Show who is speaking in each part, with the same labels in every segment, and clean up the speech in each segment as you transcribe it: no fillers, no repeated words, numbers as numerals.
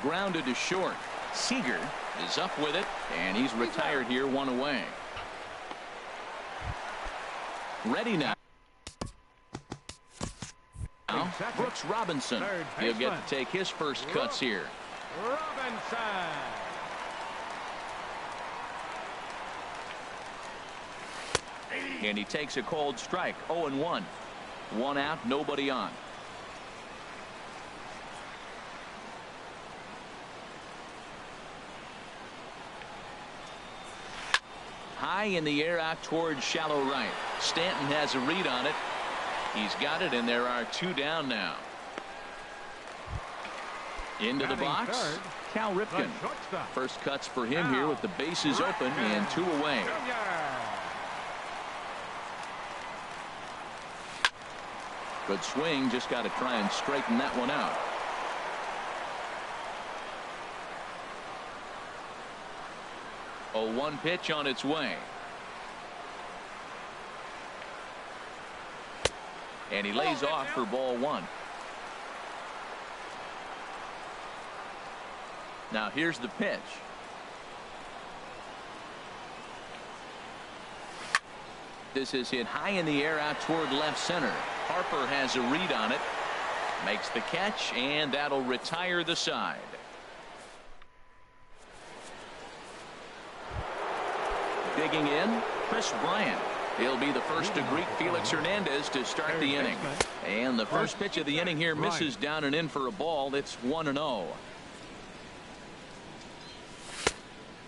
Speaker 1: grounded to short. Seager is up with it, and he's retired here, 1 away. Ready now. Brooks Robinson. He'll get to take his first cuts here.
Speaker 2: Robinson.
Speaker 1: And he takes a cold strike. 0-1. 1 out, nobody on. High in the air out towards shallow right. Stanton has a read on it. He's got it, and there are 2 down now. Into the box, Cal Ripken. First cuts for him here with the bases open and 2 away. Good swing, just got to try and straighten that one out. A 1 pitch on its way. And he lays off for ball 1. Now here's the pitch. This is hit high in the air out toward left center. Harper has a read on it. Makes the catch, and that'll retire the side. Digging in, Chris Bryant. He'll be the first to greet Felix Hernandez to start the inning. And the first pitch of the inning here misses down and in for a ball. It's 1-0.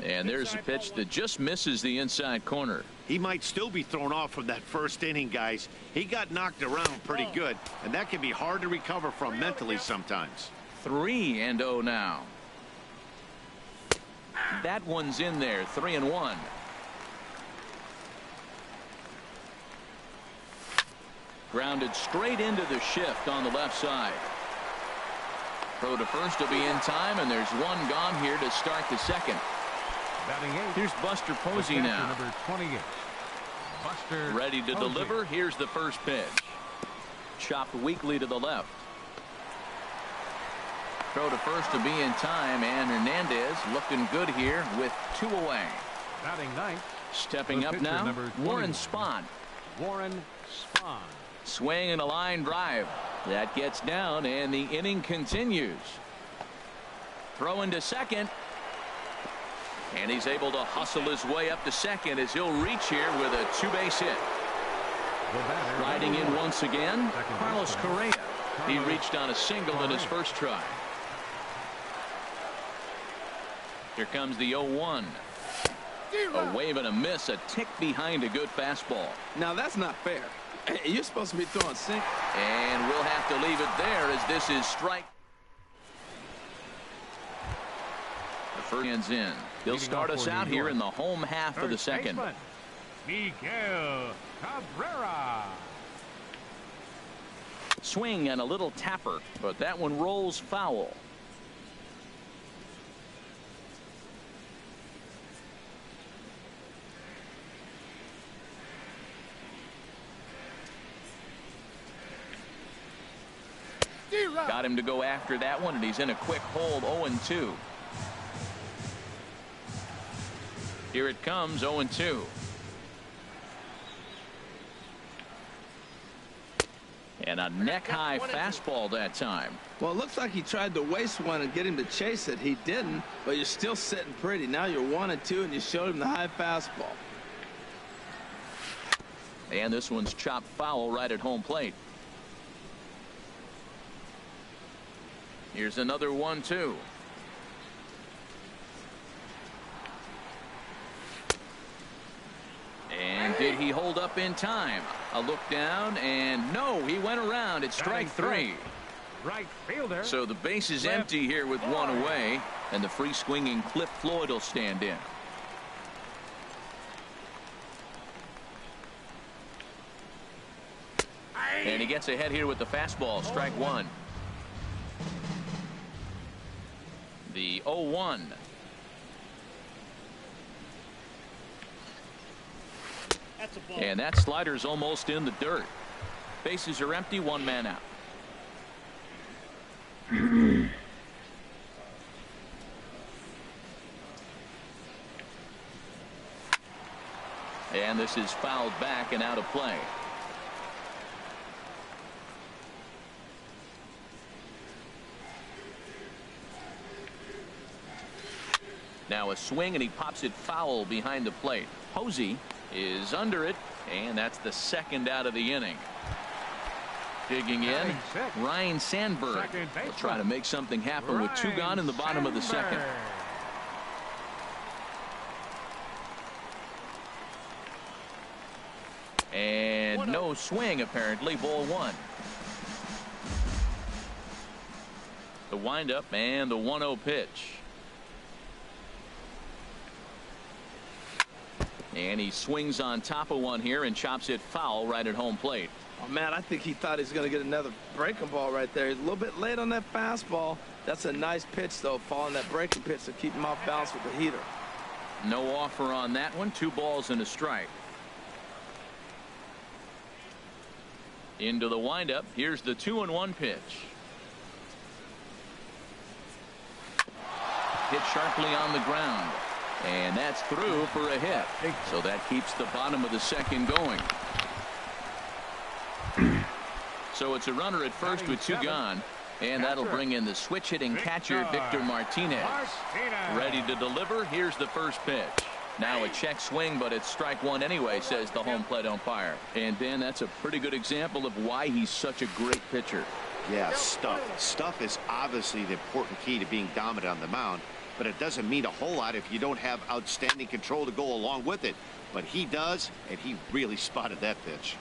Speaker 1: And there's a pitch that just misses the inside corner.
Speaker 3: He might still be thrown off from that first inning, guys. He got knocked around pretty good, and that can be hard to recover from mentally sometimes.
Speaker 1: 3-0 now. That one's in there. 3-1. Grounded straight into the shift on the left side. Throw to first will be in time, and there's 1 gone here to start the second. Here's Buster Posey now.
Speaker 2: Number 28. Buster
Speaker 1: ready to
Speaker 2: Posey.
Speaker 1: deliver. Here's the first pitch. Chopped weakly to the left. Throw to first to be in time, and Hernandez looking good here with 2 away.
Speaker 2: Batting ninth.
Speaker 1: Stepping up now, Warren Spahn.
Speaker 2: Warren Spahn.
Speaker 1: Swing and a line drive. That gets down, and the inning continues. Throw into second. And he's able to hustle his way up to second as he'll reach here with a 2-base hit. Riding in once again, Carlos Correa. He reached on a single in his first try. Here comes the 0-1. A wave and a miss, a tick behind a good fastball.
Speaker 4: Now that's not fair. You're supposed to be throwing sink.
Speaker 1: And we'll have to leave it there as this is strike. The first hands in. He'll start us out here in the home half of the second.
Speaker 2: Miguel Cabrera.
Speaker 1: Swing and a little tapper, but that one rolls foul. Got him to go after that one, and he's in a quick hold. 0-2. Here it comes. 0-2. And a neck-high fastball that time.
Speaker 4: Well, it looks like he tried to waste one and get him to chase it. He didn't, but you're still sitting pretty. Now you're 1-2, and you showed him the high fastball.
Speaker 1: And this one's chopped foul right at home plate. Here's another 1-2. And did he hold up in time? A look down, and no, he went around. It's strike 3.
Speaker 2: Right fielder.
Speaker 1: So the base is empty here with 1 away, and the free swinging Cliff Floyd will stand in. And he gets ahead here with the fastball. Strike 1. The 0-1. And that slider's almost in the dirt. Bases are empty. 1 man out. And this is fouled back and out of play. Now a swing, and he pops it foul behind the plate. Posey is under it, and that's the second out of the inning. Digging in, Ryan Sandberg will try to make something happen with 2 gone in the bottom of the second. And no swing, apparently. Ball 1. The windup and the 1-0 pitch. And he swings on top of one here and chops it foul right at home plate.
Speaker 4: Oh, man, I think he thought he was going to get another breaking ball right there. He's a little bit late on that fastball. That's a nice pitch, though, following that breaking pitch to keep him off balance with the heater.
Speaker 1: No offer on that one. 2 balls and a strike. Into the windup. Here's the 2-1 pitch. Hit sharply on the ground. And that's through for a hit. So that keeps the bottom of the second going. So it's a runner at first with 2 gone. And that'll bring in the switch hitting catcher Victor Martinez. Ready to deliver. Here's the first pitch. Now a check swing, but it's strike 1 anyway, says the home plate umpire. And Dan, that's a pretty good example of why he's such a great pitcher.
Speaker 3: Yeah, stuff is obviously the important key to being dominant on the mound. But it doesn't mean a whole lot if you don't have outstanding control to go along with it. But he does, and he really spotted that pitch.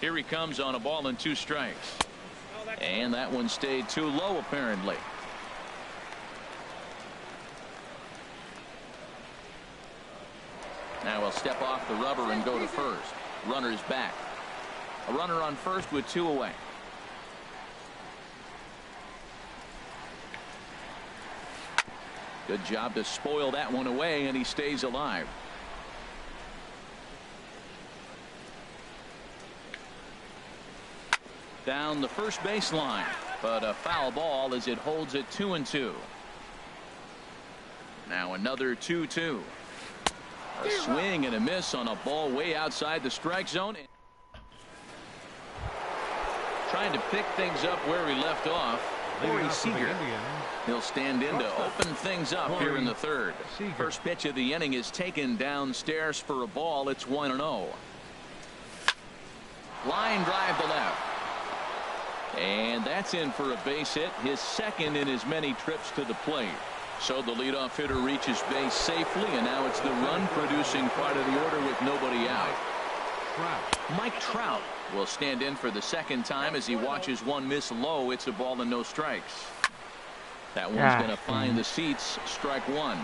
Speaker 1: Here he comes on a ball and 2 strikes. And that one stayed too low, apparently. Now he'll step off the rubber and go to first. Runner's back. A runner on first with 2 away. Good job to spoil that one away, and he stays alive. Down the first baseline, but a foul ball as it holds it 2-2. Now another 2-2. A swing and a miss on a ball way outside the strike zone. Trying to pick things up where he left off. Corey Seager. He'll stand in to open things up here in the third. First pitch of the inning is taken downstairs for a ball. It's 1-0. Line drive to left. And that's in for a base hit, his second in as many trips to the plate. So the leadoff hitter reaches base safely, and now it's the run-producing part of the order with nobody out. Mike Trout will stand in for the second time as he watches one miss low. It's a ball and no strikes. That one's going to find the seats. Strike 1.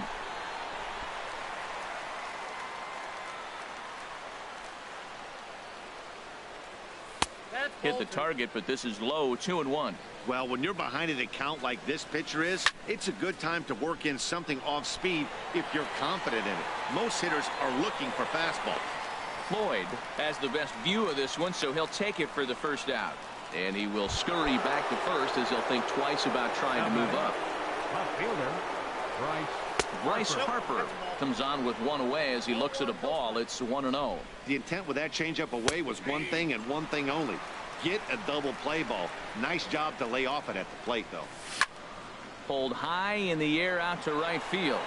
Speaker 1: Hit the target, but this is low. 2-1.
Speaker 3: Well, when you're behind an account like this pitcher is, it's a good time to work in something off speed if you're confident in it. Most hitters are looking for fastball.
Speaker 1: Floyd has the best view of this one, so he'll take it for the first out. And he will scurry back to first as he'll think twice about trying to move up. Bryce Harper comes on with one away as he looks at a ball. It's 1-0.
Speaker 3: The intent with that changeup away was one thing and one thing only. Get a double play ball. Nice job to lay off it at the plate, though.
Speaker 1: Pulled high in the air out to right field.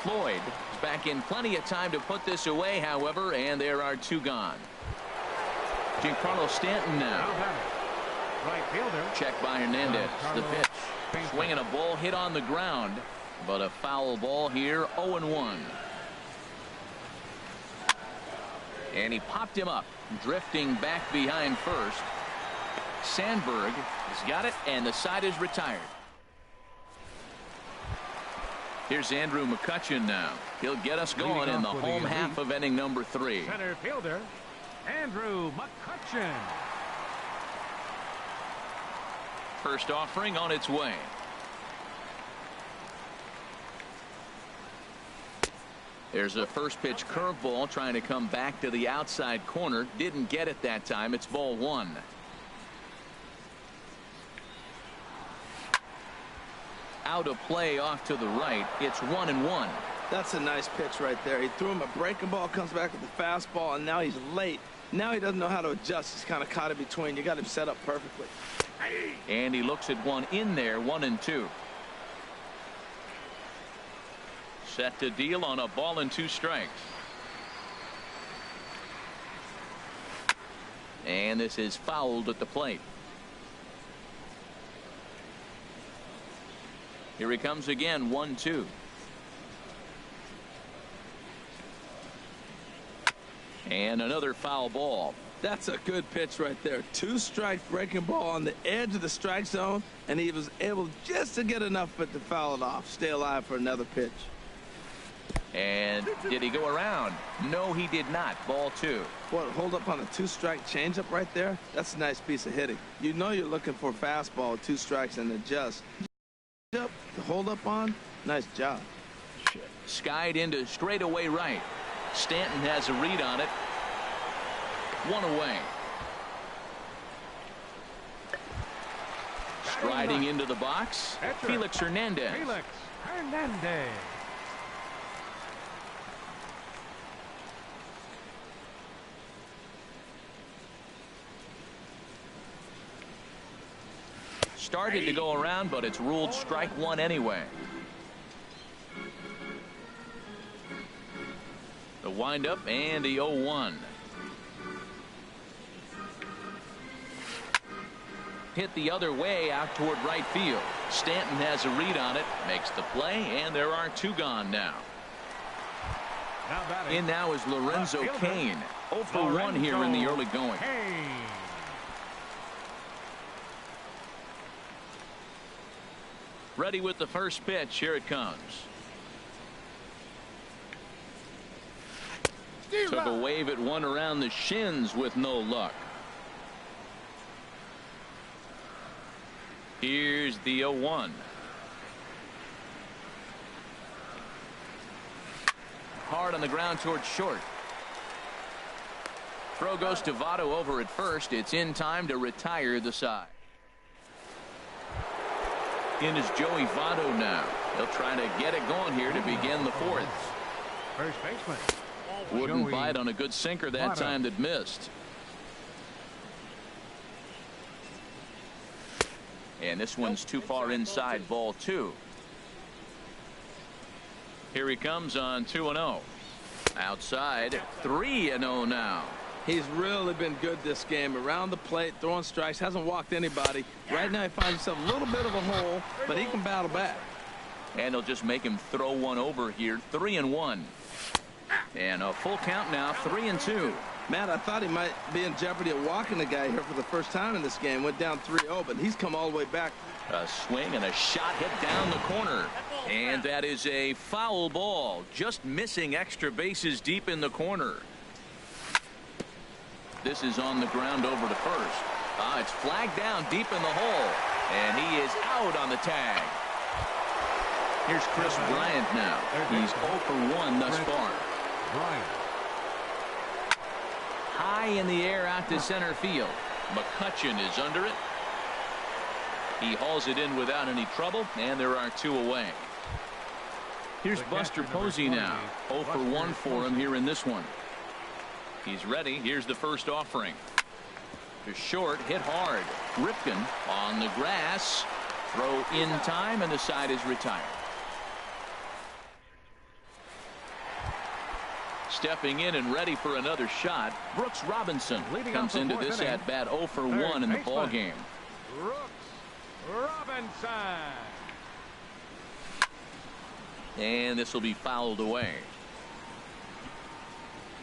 Speaker 1: Floyd is back in plenty of time to put this away, however, and there are 2 gone. Giancarlo Stanton now.
Speaker 2: Right fielder.
Speaker 1: Check by Hernandez. The pitch. Swinging a ball hit on the ground, but a foul ball here. 0-1. And he popped him up, drifting back behind first. Sandberg has got it, and the side is retired. Here's Andrew McCutchen now. He'll get us going in the home half of inning number 3.
Speaker 2: Center fielder, Andrew McCutchen.
Speaker 1: First offering on its way. There's a first pitch curveball trying to come back to the outside corner. Didn't get it that time. It's ball 1. out of play off to the right. It's 1-1.
Speaker 4: That's a nice pitch right there. He threw him a breaking ball, comes back with the fastball, and now he's late. Now he doesn't know how to adjust. He's kind of caught in between. You got him set up perfectly.
Speaker 1: And he looks at one in there, 1-2. Set to deal on a ball and 2 strikes. And this is fouled at the plate. Here he comes again, 1-2. And another foul ball.
Speaker 4: That's a good pitch right there. 2 strike breaking ball on the edge of the strike zone, and he was able just to get enough of it to foul it off. Stay alive for another pitch.
Speaker 1: And did he go around? No, he did not. Ball 2.
Speaker 4: What, hold up on a 2-strike changeup right there? That's a nice piece of hitting. You know you're looking for a fastball, 2 strikes, and adjust. To hold up on, nice job.
Speaker 1: Skied into straightaway right. Stanton has a read on it. 1 away. Striding into the box, Felix Hernandez.
Speaker 2: Felix Hernandez.
Speaker 1: Started to go around, but it's ruled strike 1 anyway. The windup and the 0-1. Hit the other way out toward right field. Stanton has a read on it, makes the play, and there are 2 gone now. In now is Lorenzo Cain. 0 for 1 here in the early going. Ready with the first pitch. Here it comes. Took a wave at one around the shins with no luck. Here's the 0-1. Hard on the ground towards short. Throw goes to Votto over at first. It's in time to retire the side. In is Joey Votto now. He'll try to get it going here to begin the 4th.
Speaker 2: First baseman.
Speaker 1: Wouldn't bite on a good sinker that time that missed. And this one's too far inside, ball 2. Here he comes on 2-0. Outside, 3-0 now.
Speaker 4: He's really been good this game. Around the plate, throwing strikes, hasn't walked anybody. Right now he finds himself a little bit of a hole, but he can battle back.
Speaker 1: And they'll just make him throw one over here. 3-1. And a full count now, 3-2.
Speaker 4: Matt, I thought he might be in jeopardy of walking the guy here for the first time in this game. Went down 3-0, but he's come all the way back.
Speaker 1: A swing and a shot hit down the corner. And that is a foul ball. Just missing extra bases deep in the corner. This is on the ground over to first. It's flagged down deep in the hole. And he is out on the tag. Here's Chris Bryant now. He's 0 for 1 thus far. High in the air out to center field. McCutchen is under it. He hauls it in without any trouble, and there are 2 away. Here's Buster Posey now. 0 for 1 for him here in this one. He's ready. Here's the first offering. To short, hit hard. Ripken on the grass. Throw in time, and the side is retired. Stepping in and ready for another shot, Brooks Robinson comes into this at bat 0 for 1 in the ball game.
Speaker 2: Brooks Robinson.
Speaker 1: And this will be fouled away.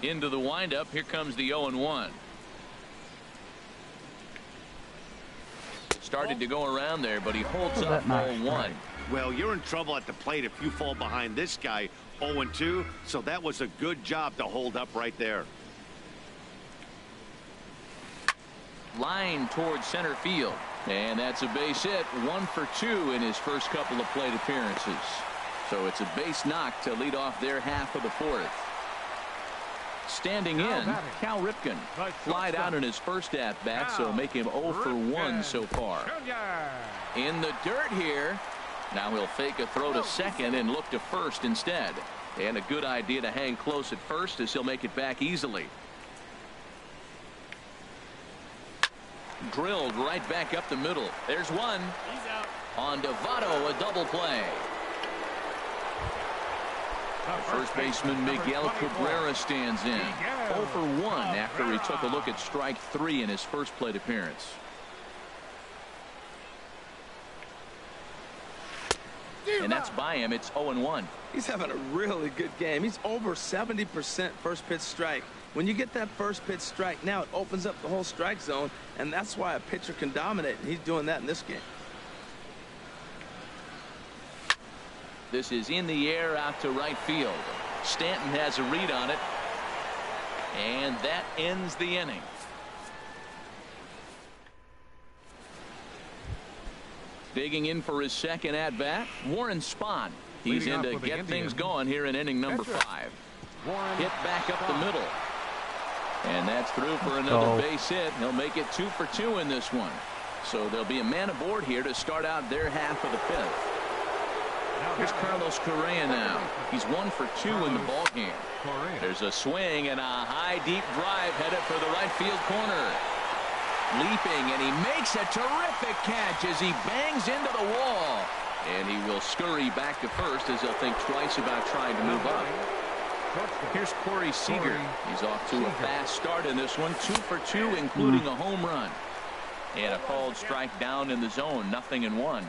Speaker 1: Into the windup. Here comes the 0-1. Started to go around there, but he holds up ball 1.
Speaker 3: Well, you're in trouble at the plate if you fall behind this guy 0-2, so that was a good job to hold up right there.
Speaker 1: Line towards center field, and that's a base hit. 1 for 2 in his first couple of plate appearances. So it's a base knock to lead off their half of the 4th. Standing in, Cal Ripken flied out in his first at bat, so make him 0 for 1 so far. In the dirt here. Now he'll fake a throw to second and look to first instead. And a good idea to hang close at first as he'll make it back easily. Drilled right back up the middle. There's one.
Speaker 5: He's out.
Speaker 1: On to Votto, a double play. First baseman Miguel Cabrera stands in. 0 for 1 after he took a look at strike 3 in his first plate appearance. And that's by him. It's 0-1.
Speaker 4: He's having a really good game. He's over 70% first pitch strike. When you get that first pitch strike, now it opens up the whole strike zone, and that's why a pitcher can dominate, and he's doing that in this game.
Speaker 1: This is in the air out to right field. Stanton has a read on it, and that ends the inning. Digging in for his second at bat, Warren Spahn. He's in to get things going here in inning number 5. Hit back up the middle, and that's through for another base hit. He'll make it 2 for 2 in this one. So there'll be a man aboard here to start out their half of the 5th. Here's Carlos Correa now. He's 1 for 2 in the ball game. There's a swing and a high deep drive headed for the right field corner. Leaping, and he makes a terrific catch as he bangs into the wall. And he will scurry back to first as he'll think twice about trying to move up. Here's Corey Seager. He's off to a fast start in this one. 2 for 2, including a home run. And a called strike down in the zone. 0-1.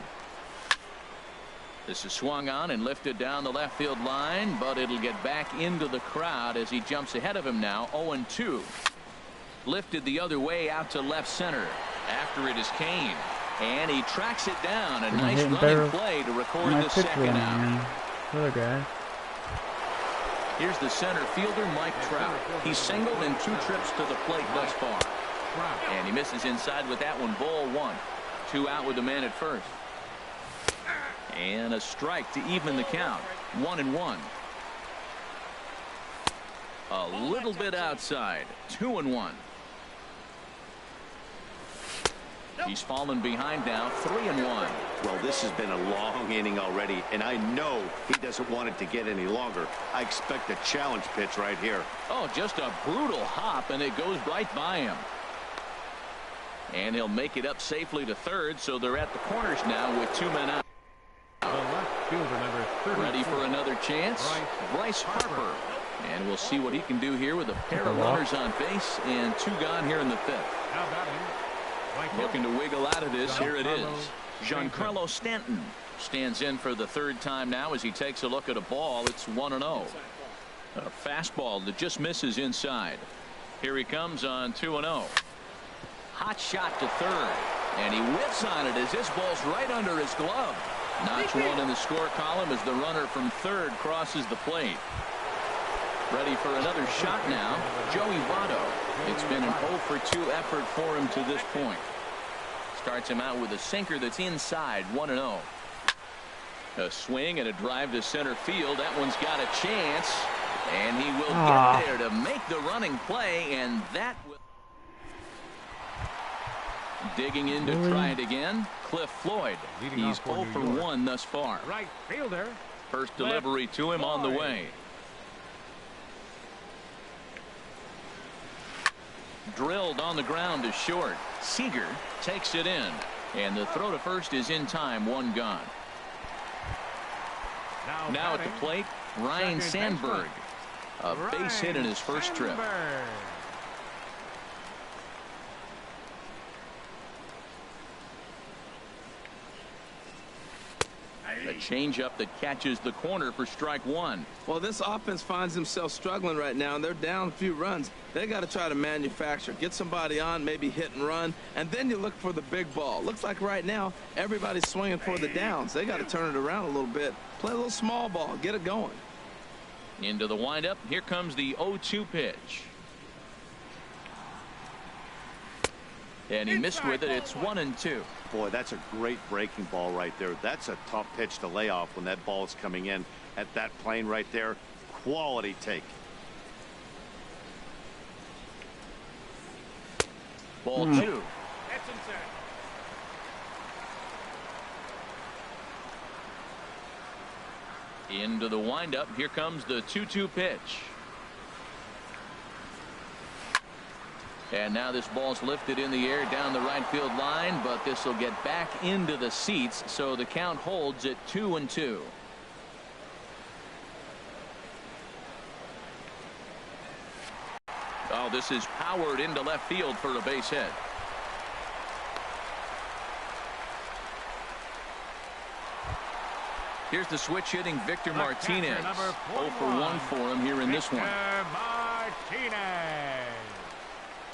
Speaker 1: This is swung on and lifted down the left field line, but it'll get back into the crowd as he jumps ahead of him now. 0-2. Lifted the other way out to left center. After it is Kane, and he tracks it down. A nice running play to record the second out.
Speaker 6: Other guy.
Speaker 1: Here's the center fielder, Mike Trout. He's singled in 2 trips to the plate thus far, and he misses inside with that one. Ball 1. 2 out with the man at first, and a strike to even the count. 1-1. A little bit outside. 2-1. He's fallen behind now. 3-1.
Speaker 3: Well, this has been a long inning already, and I know he doesn't want it to get any longer. I expect a challenge pitch right here.
Speaker 1: Oh, just a brutal hop, and it goes right by him. And he'll make it up safely to third, so they're at the corners now with 2 men out.
Speaker 2: The left fielder, number 34.
Speaker 1: Ready for another chance. Bryce Harper. And we'll see what he can do here with a pair of runners on base and 2 gone here in the 5th.
Speaker 2: How about him?
Speaker 1: Looking to wiggle out of this. Here it is. Giancarlo Stanton stands in for the 3rd time now as he takes a look at a ball. It's 1-0. A fastball that just misses inside. Here he comes on 2-0. Hot shot to third, and he whiffs on it as this ball's right under his glove. Notch 1 in the score column as the runner from third crosses the plate. Ready for another shot now, Joey Votto. It's been an 0 for 2 effort for him to this point. Starts him out with a sinker that's inside. 1-0. A swing and a drive to center field. That one's got a chance, and he will get there to make the running play, and that will. Digging in to try it again, Cliff Floyd. He's 0 for 1 thus far.
Speaker 2: Right fielder.
Speaker 1: First delivery to him on the way. Drilled on the ground to short. Seager takes it in, and the throw to first is in time. 1 gone. Now at the plate, Ryan Sandberg. A base hit in his first trip. A changeup that catches the corner for strike 1.
Speaker 4: Well, this offense finds themselves struggling right now, and they're down a few runs. They got to try to manufacture, get somebody on, maybe hit and run, and then you look for the big ball. Looks like right now everybody's swinging for the downs. They got to turn it around a little bit, play a little small ball, get it going.
Speaker 1: Into the windup. Here comes the 0-2 pitch. And he missed with it. It's 1-2.
Speaker 3: Boy, that's a great breaking ball right there. That's a tough pitch to lay off when that ball is coming in at that plane right there. Quality take.
Speaker 1: Ball 2.
Speaker 2: That's inside.
Speaker 1: Into the windup. Here comes the 2-2 pitch. And now this ball's lifted in the air down the right field line, but this will get back into the seats, so the count holds at 2-2. Oh, this is powered into left field for a base hit. Here's the switch hitting Victor Martinez. 0 for 1 for him here in this one.
Speaker 2: Martinez.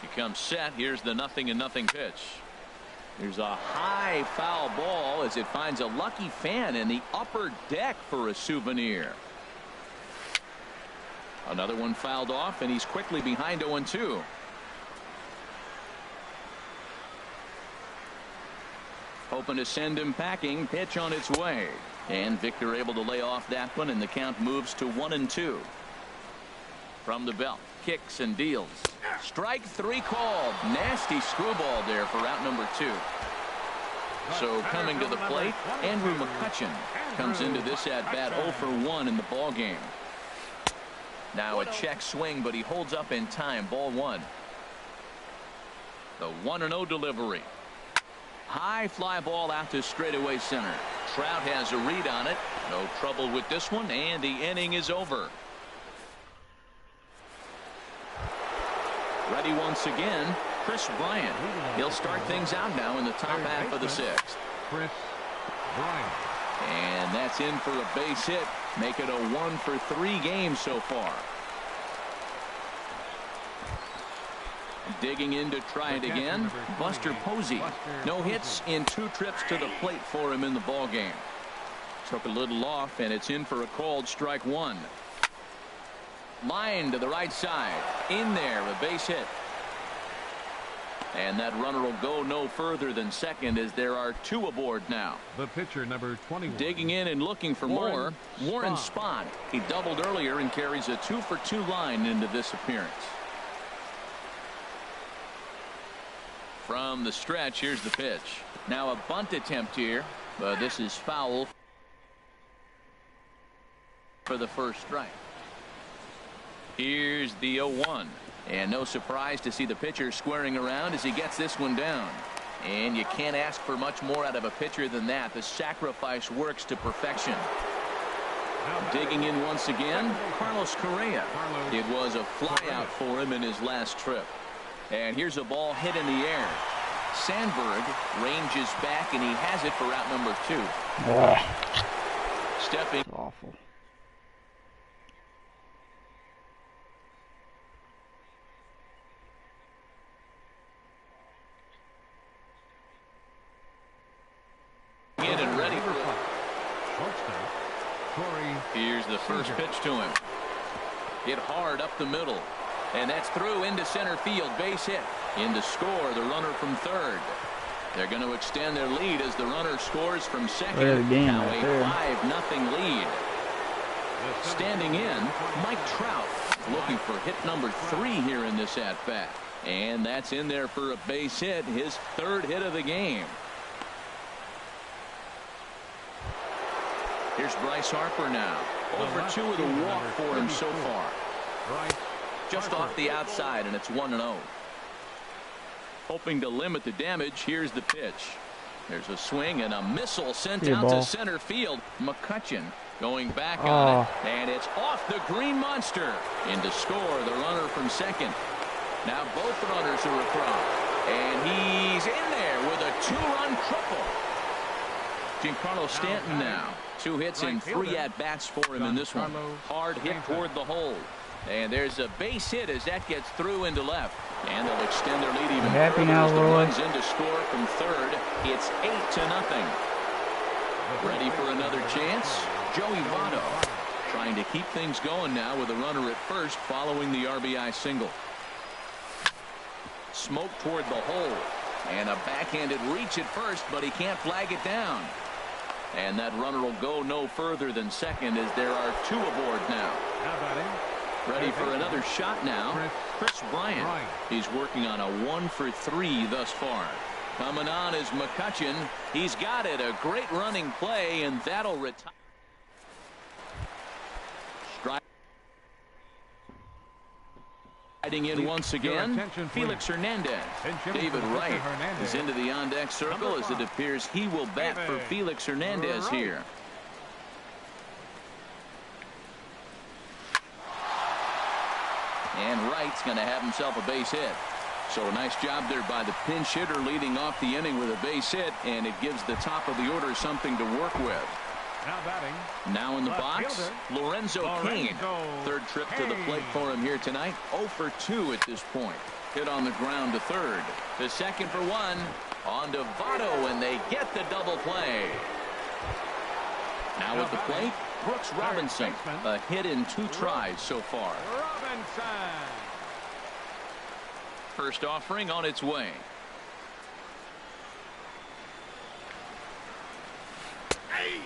Speaker 1: He comes set. Here's the 0-0 pitch. There's a high foul ball as it finds a lucky fan in the upper deck for a souvenir. Another one fouled off, and he's quickly behind 0-2. Hoping to send him packing. Pitch on its way. And Victor able to lay off that one, and the count moves to 1-2. From the belt. Kicks and deals. Strike 3 called. Nasty screwball there for out number 2. So coming to the plate, Andrew McCutchen comes into this at bat 0 for 1 in the ball game. Now a check swing, but he holds up in time. Ball 1. The 1-0 delivery. High fly ball out to straightaway center. Trout has a read on it. No trouble with this one, and the inning is over. Ready once again, Chris Bryant. He'll start things out now in the top half of the 6th.
Speaker 2: Chris Bryant.
Speaker 1: And that's in for a base hit. Make it a 1 for 3 game so far. Digging in to try it again, Buster Posey. No hits in 2 trips to the plate for him in the ball game. Took a little off, and it's in for a called strike 1. Line to the right side. In there, a base hit. And that runner will go no further than second as there are 2 aboard now.
Speaker 2: The pitcher, number 21.
Speaker 1: Digging in and looking for more, Warren Spahn. He doubled earlier and carries a 2 for 2 line into this appearance. From the stretch, here's the pitch. Now a bunt attempt here, but this is foul for the first strike. Here's the 0-1. And no surprise to see the pitcher squaring around as he gets this one down. And you can't ask for much more out of a pitcher than that. The sacrifice works to perfection. Digging in once again, Carlos Correa. It was a flyout for him in his last trip. And here's a ball hit in the air. Sandberg ranges back, and he has it for out number 2. Stepping.
Speaker 5: It's awful.
Speaker 1: In and ready for it. Here's the first pitch to him. Hit hard up the middle. And that's through into center field. Base hit. In to score the runner from third. They're going to extend their lead as the runner scores from second. Now a 5-0 lead. Standing in, Mike Trout looking for hit number 3 here in this at-bat. And that's in there for a base hit. His 3rd hit of the game. Here's Bryce Harper now. Over 2 with a walk for him so far. Just off the outside, and it's 1-0. Hoping to limit the damage. Here's the pitch. There's a swing and a missile sent out to center field. McCutchen going back on it, and it's off the green monster. In to score the runner from second. Now both runners are across, and he's in there with a 2-run triple. Giancarlo Stanton now. 2 hits and 3 at-bats for him in this one. Hard hit toward the hole. And there's a base hit as that gets through into left. And they'll extend their lead even further as the runs in to score from third. It's 8-0. Ready for another chance. Joey Votto trying to keep things going now with a runner at first following the RBI single. Smoke toward the hole. And a backhanded reach at first, but he can't flag it down. And that runner will go no further than second as there are 2 aboard now. Ready for another shot now. Chris Bryant. He's working on a 1 for 3 thus far. Coming on is McCutchen. He's got it. A great running play, and that'll retire. Riding in once again,
Speaker 2: attention,
Speaker 1: Felix Hernandez. David Wright is into the on-deck circle as it appears he will bat for Felix Hernandez here. And Wright's going to have himself a base hit. So a nice job there by the pinch hitter leading off the inning with a base hit, and it gives the top of the order something to work with.
Speaker 2: Now batting.
Speaker 1: Now in the box, Lorenzo Cain. Third trip to the plate for him here tonight. 0 for 2 at this point. Hit on the ground to third. The second for one. On to Votto, and they get the double play. Now at the plate, Brooks Robinson. A hit in 2 tries so far. First offering on its way.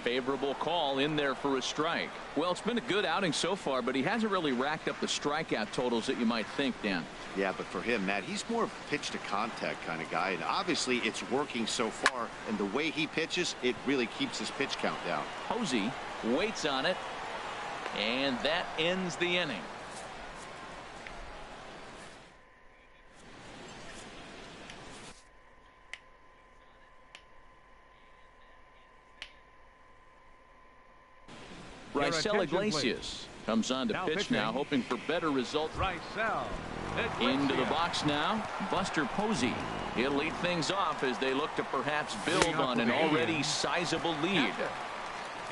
Speaker 1: Favorable call in there for a strike. Well, it's been a good outing so far, but he hasn't really racked up the strikeout totals that you might think, Dan.
Speaker 3: Yeah, but for him, Matt, he's more of a pitch to contact kind of guy, and obviously it's working so far, and the way he pitches, it really keeps his pitch count down.
Speaker 1: Posey waits on it, and that ends the inning. Raisel Iglesias comes on to pitch now, hoping for better results. Into the box now, Buster Posey. He'll lead things off as they look to perhaps build on an already sizable lead.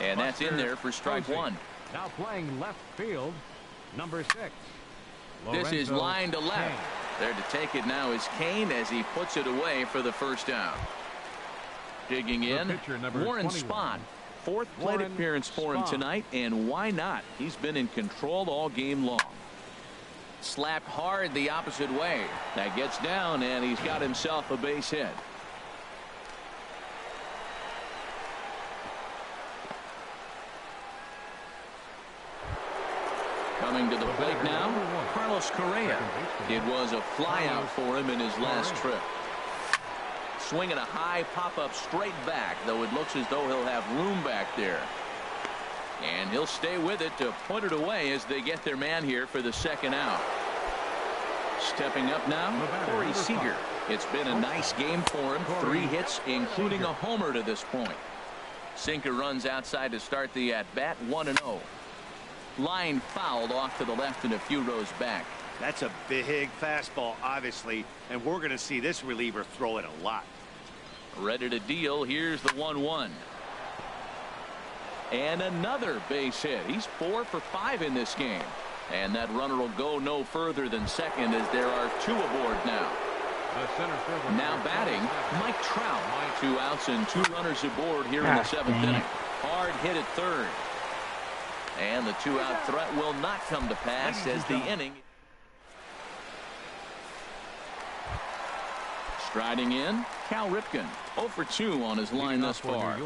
Speaker 1: And that's in there for strike one.
Speaker 2: Now playing left field, number 6.
Speaker 1: This is line to left. There to take it now is Cain as he puts it away for the first out. Digging in, Warren Spahn. 4th plate appearance for him tonight, and why not? He's been in control all game long. Slapped hard the opposite way. That gets down, and he's got himself a base hit. Coming to the plate now, Carlos Correa. It was a flyout for him in his last trip. Swinging a high pop-up straight back, though it looks as though he'll have room back there. And he'll stay with it to put it away as they get their man here for the second out. Stepping up now, Corey Seager. It's been a nice game for him. 3 hits, including a homer to this point. Sinker runs outside to start the at-bat, 1-0. Line fouled off to the left and a few rows back.
Speaker 3: That's a big fastball, obviously, and we're going to see this reliever throw it a lot.
Speaker 1: Ready to deal. Here's the 1-1. And another base hit. He's 4 for 5 in this game. And that runner will go no further than second as there are 2 aboard now. Now batting, Mike Trout. 2 outs and 2 runners aboard here in the 7th inning. Hard hit at third. And the 2-out threat will not come to pass as the inning. Striding in, Cal Ripken. 0 for 2 on his line thus far.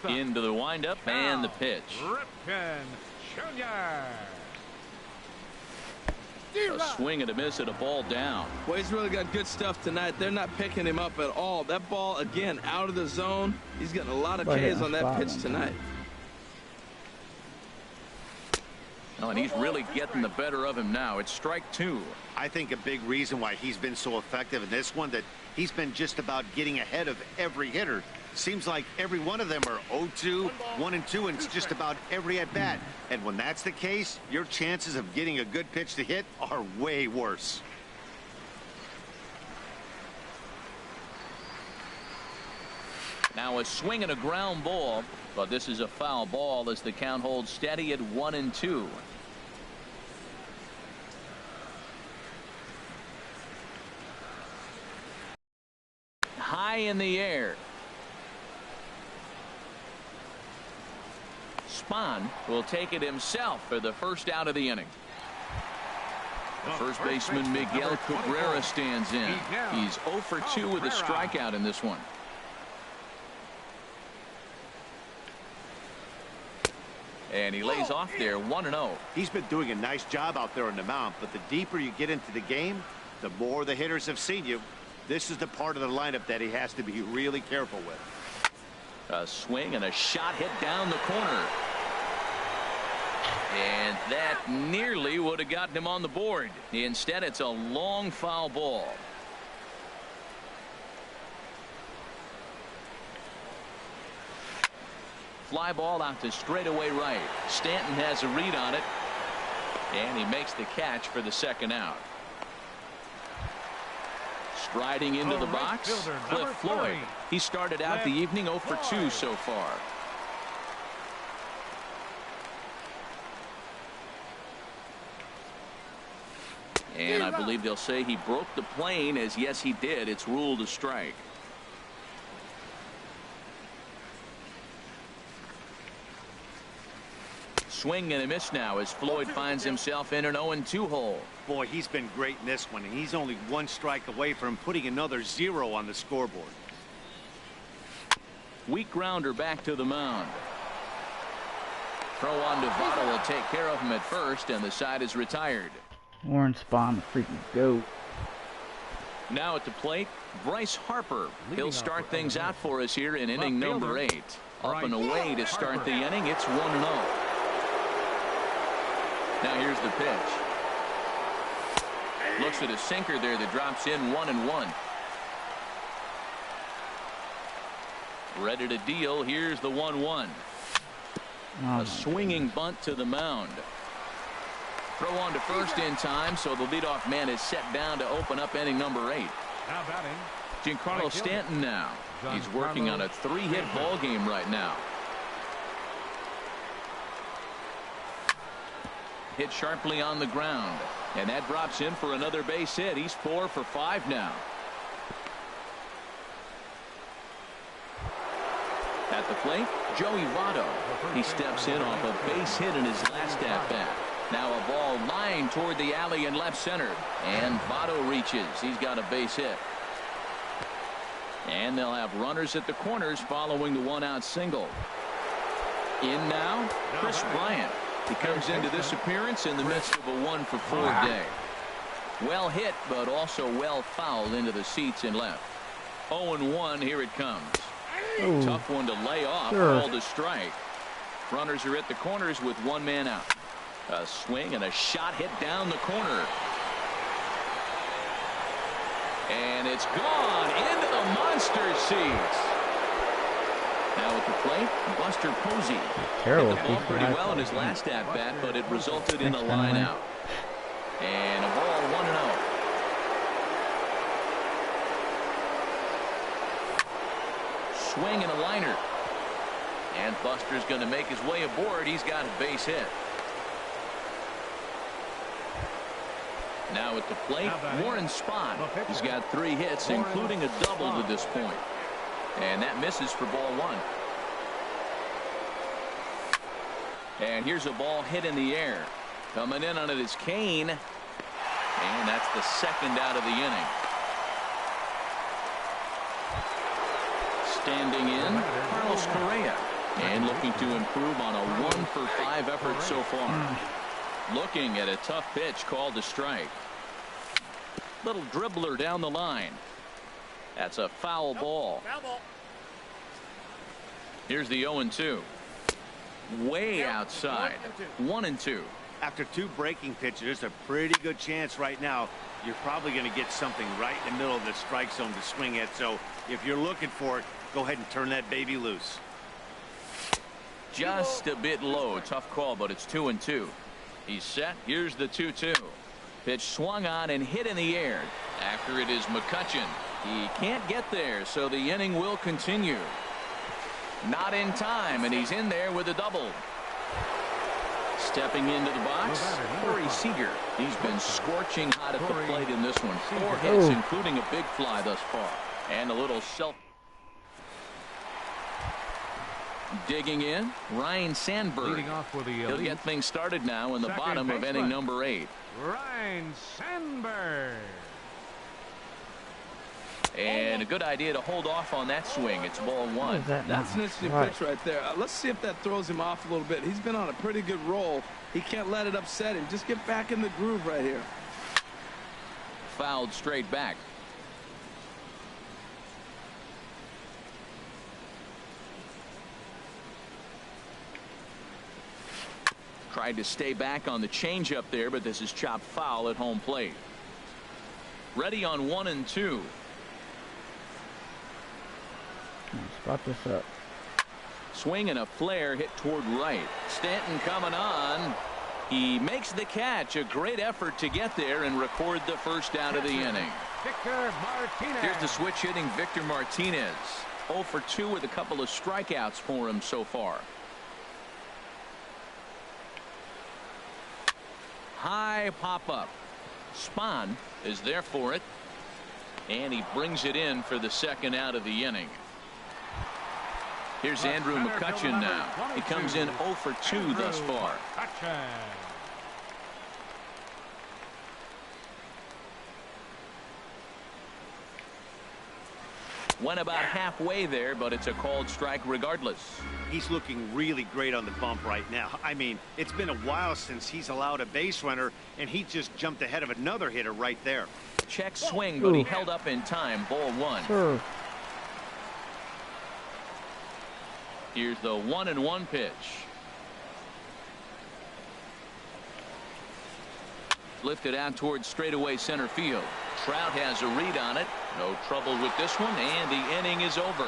Speaker 1: Into the windup and the pitch. A swing and a miss at a ball down.
Speaker 4: Well, he's really got good stuff tonight. They're not picking him up at all. That ball, again, out of the zone. He's getting a lot of Ks on that pitch tonight.
Speaker 1: Oh, and he's really getting the better of him now. It's strike 2.
Speaker 3: I think a big reason why he's been so effective in this one, that he's been just about getting ahead of every hitter. Seems like every one of them are 0-2, 1-2, and it's just about every at bat. And when that's the case, your chances of getting a good pitch to hit are way worse.
Speaker 1: Now a swing and a ground ball, but this is a foul ball as the count holds steady at 1-2. High in the air. Spahn will take it himself for the first out of the inning. The first baseman Miguel Cabrera stands in. He's 0 for 2 with a strikeout in this one. And he lays off there, 1-0.
Speaker 3: He's been doing a nice job out there on the mound, but the deeper you get into the game, the more the hitters have seen you. This is the part of the lineup that he has to be really careful with.
Speaker 1: A swing and a shot hit down the corner. And that nearly would have gotten him on the board. Instead, it's a long foul ball. Fly ball out to straightaway right. Stanton has a read on it. And he makes the catch for the second out. Striding into the box, Cliff Floyd. He started out the evening 0 for 2 so far. And I believe they'll say he broke the plane, as yes he did. It's ruled a strike. Swing and a miss now as Floyd finds himself in an 0-2 hole.
Speaker 3: Boy, he's been great in this one, and he's only one strike away from putting another 0 on the scoreboard.
Speaker 1: Weak grounder back to the mound. Throw on to Votto will take care of him at first, and the side is retired.
Speaker 5: Warren Spahn, the freaking goat.
Speaker 1: Now at the plate, Bryce Harper. He'll start things out for us here in inning number 8. Up and away to start the inning. It's 1-0. Now here's the pitch. Looks at a sinker there that drops in 1-1. Ready to deal. Here's the 1-1. A swinging bunt to the mound. Throw on to first in time, so the leadoff man is set down to open up inning number 8.
Speaker 2: Now batting,
Speaker 1: Giancarlo Stanton now. He's working on a 3-hit ball game right now. Hit sharply on the ground, and that drops in for another base hit. He's 4 for 5 now. At the plate, Joey Votto. He steps in off a base hit in his last at bat. Now a ball lined toward the alley in left center, and Votto reaches. He's got a base hit. And they'll have runners at the corners following the 1-out single. In now, Chris Bryant. He comes into this appearance in the midst of a 1 for 4 day. Well hit, but also well fouled into the seats in left. 0-1, here it comes.
Speaker 5: Ooh.
Speaker 1: Tough one to lay off,
Speaker 5: Sure.
Speaker 1: called a strike. Runners are at the corners with 1 man out. A swing and a shot hit down the corner. And it's gone into the monster seats. Now at the plate, Buster Posey.
Speaker 5: Terrible.
Speaker 1: Hit the ball pretty well in his last at bat, but it resulted in a line out. And a ball 1-0. Swing and a liner. And Buster's going to make his way aboard. He's got a base hit. Now at the plate, Warren Spahn. He's got 3 hits, including a double to this point. And that misses for ball 1. And here's a ball hit in the air. Coming in on it is Kane. And that's the second out of the inning. Standing in, Carlos Correa. And looking to improve on a 1 for 5 effort so far. Looking at a tough pitch called a strike. Little dribbler down the line. That's a foul ball. Here's the 0-2. Way outside. 1-2.
Speaker 3: After 2 breaking pitches, there's a pretty good chance right now you're probably going to get something right in the middle of the strike zone to swing at. So if you're looking for it, go ahead and turn that baby loose.
Speaker 1: Just a bit low. Tough call, but it's 2-2. He's set. Here's the 2-2. Pitch swung on and hit in the air. After it is McCutchen. He can't get there, so the inning will continue. Not in time, and he's in there with a double. Stepping into the box, Corey Seager. He's been scorching hot at the plate in this one. 4 hits, including a big fly thus far. And a little self. Digging in, Ryan Sandberg. He'll get things started now in the bottom of inning number 8.
Speaker 2: Ryan Sandberg.
Speaker 1: And a good idea to hold off on that swing. It's ball 1.
Speaker 4: That's an interesting pitch right there. Let's see if that throws him off a little bit. He's been on a pretty good roll. He can't let it upset him. Just get back in the groove right here.
Speaker 1: Fouled straight back. Tried to stay back on the changeup there, but this is chopped foul at home plate. Ready on 1-2.
Speaker 5: Spot this up.
Speaker 1: Swing and a flare hit toward right. Stanton coming on. He makes the catch. A great effort to get there and record the first out of the inning.
Speaker 2: Victor Martinez.
Speaker 1: Here's the switch hitting Victor Martinez. 0 for 2 with a couple of strikeouts for him so far. High pop up. Spahn is there for it. And he brings it in for the second out of the inning. Here's Andrew McCutchen now. He comes in 0 for 2 thus far. Went about halfway there, but it's a called strike regardless.
Speaker 3: He's looking really great on the bump right now. I mean, it's been a while since he's allowed a base runner, and he just jumped ahead of another hitter right there.
Speaker 1: Check swing, but he held up in time. Ball 1.
Speaker 5: Sure.
Speaker 1: Here's the 1-1 pitch. Lifted out towards straightaway center field. Trout has a read on it. No trouble with this one, and the inning is over.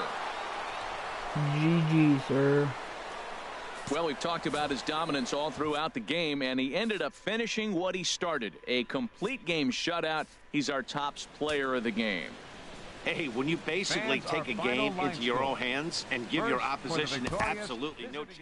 Speaker 5: GG, sir.
Speaker 1: Well, we've talked about his dominance all throughout the game, and he ended up finishing what he started. A complete game shutout. He's our top player of the game.
Speaker 3: Hey, when you basically take a game into your own hands and give your opposition absolutely no chance.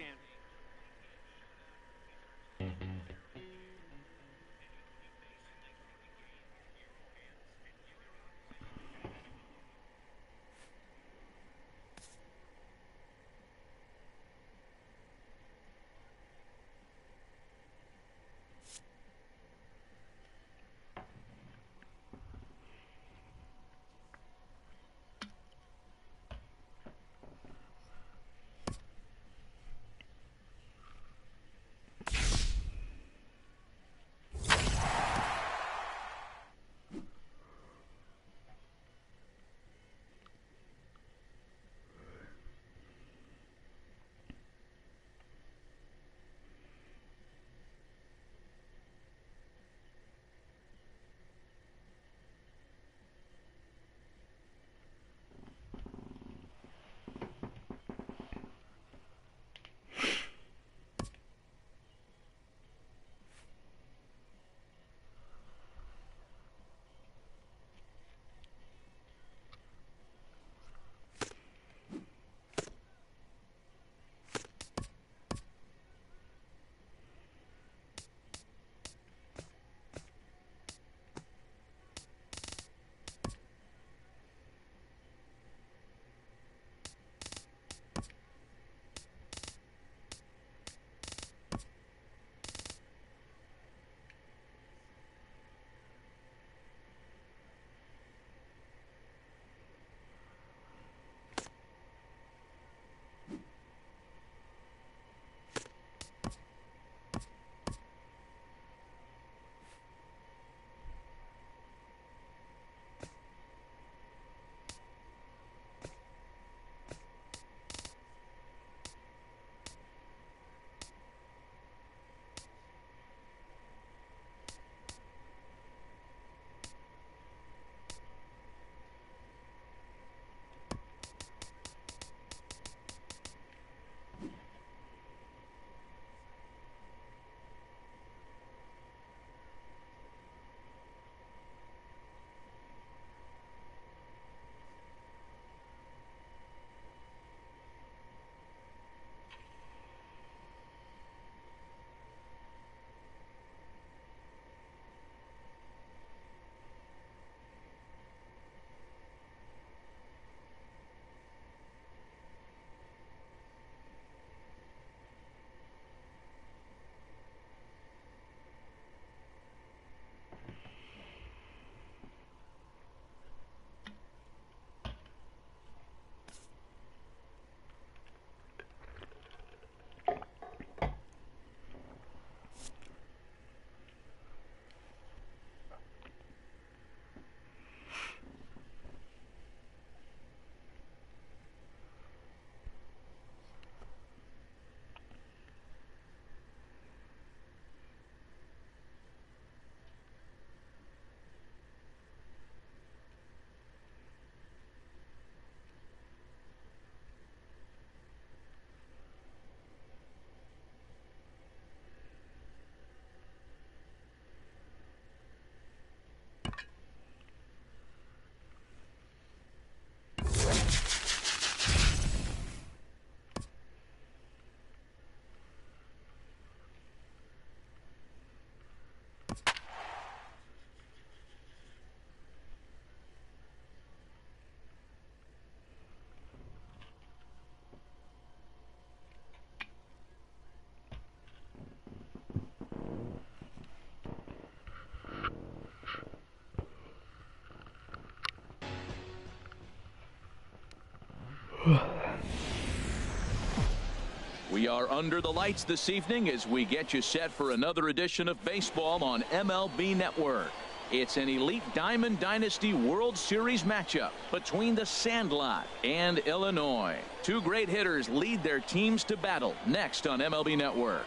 Speaker 1: We are under the lights this evening as we get you set for another edition of baseball on MLB Network. It's an Elite Diamond Dynasty World Series matchup between the Sandlot and Illinois. Two great hitters lead their teams to battle next on MLB Network.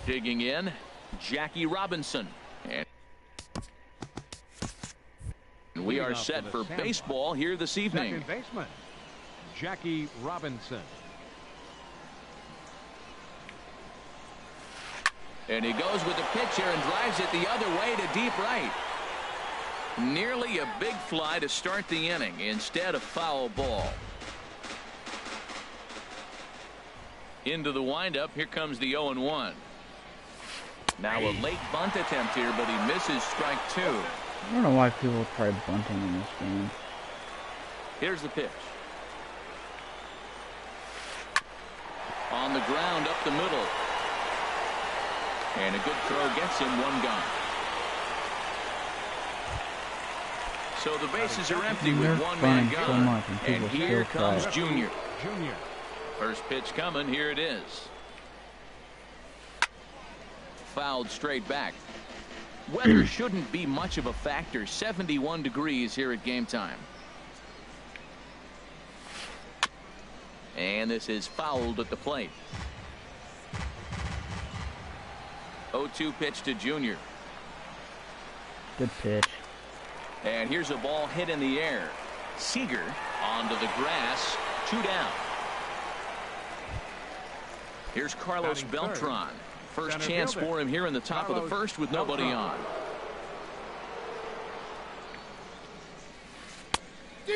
Speaker 1: Digging in, Jackie Robinson. And we are set for baseball here this evening.
Speaker 2: Second baseman, Jackie Robinson.
Speaker 1: And he goes with the pitch here and drives it the other way to deep right. Nearly a big fly to start the inning. Instead, a foul ball. Into the windup. Here comes the 0-1. Now a late bunt attempt here, but he misses strike two.
Speaker 5: I don't know why people try bunting in this game.
Speaker 1: Here's the pitch. On the ground up the middle. And a good throw gets him one gone. So the bases are empty with one man gone. And here comes Junior. First pitch coming. Here it is. Fouled straight back. Weather shouldn't be much of a factor. 71 degrees here at game time. And this is fouled at the plate. 0-2 pitch to Junior.
Speaker 5: Good pitch.
Speaker 1: And here's a ball hit in the air. Seager onto the grass. 2 down. Here's Carlos Beltran. First chance for him here in the top of the first with nobody on.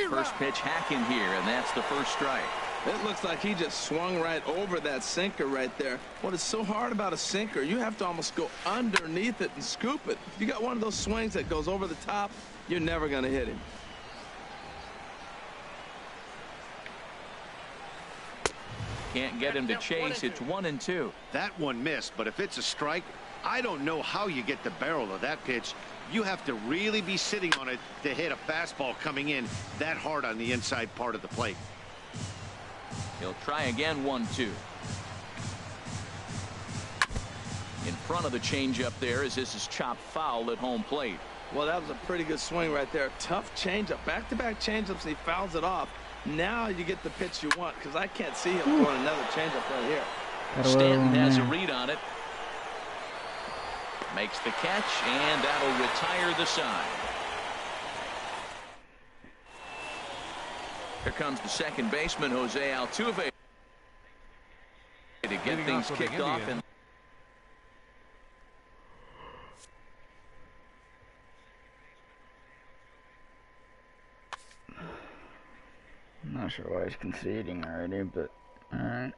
Speaker 1: First pitch hacking here, and that's the first strike.
Speaker 4: It looks like he just swung right over that sinker right there. What is so hard about a sinker, you have to almost go underneath it and scoop it. If you got one of those swings that goes over the top, you're never going to hit him.
Speaker 1: Can't get him to chase. It's 1-2.
Speaker 3: That one missed, but if it's a strike, I don't know how you get the barrel of that pitch. You have to really be sitting on it to hit a fastball coming in that hard on the inside part of the plate.
Speaker 1: He'll try again. 1-2. In front of the changeup there as this is chopped foul at home plate.
Speaker 4: Well, that was a pretty good swing right there. Tough changeup. Back-to-back changeups. He fouls it off. Now you get the pitch you want, because I can't see him throwing another changeup right here.
Speaker 1: Stanton has a read on it. Makes the catch, and that'll retire the side. Here comes the second baseman, Jose Altuve, to get things kicked off. And
Speaker 5: I'm not sure why he's conceding already, but alright.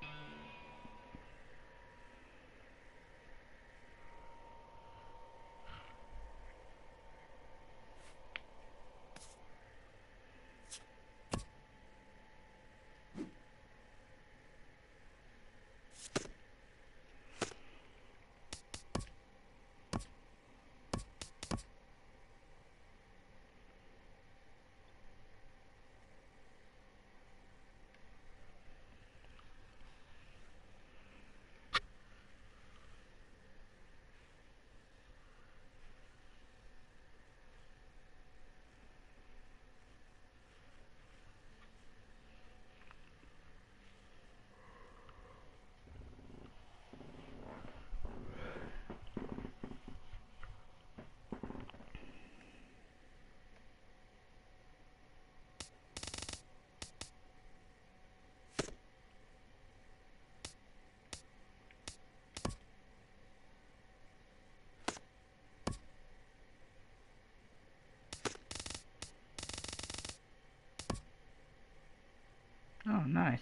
Speaker 5: Oh, nice.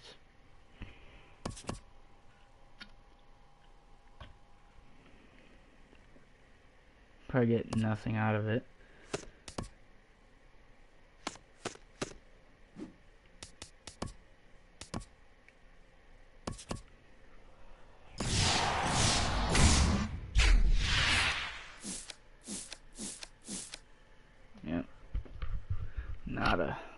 Speaker 5: Probably get nothing out of it. gotta.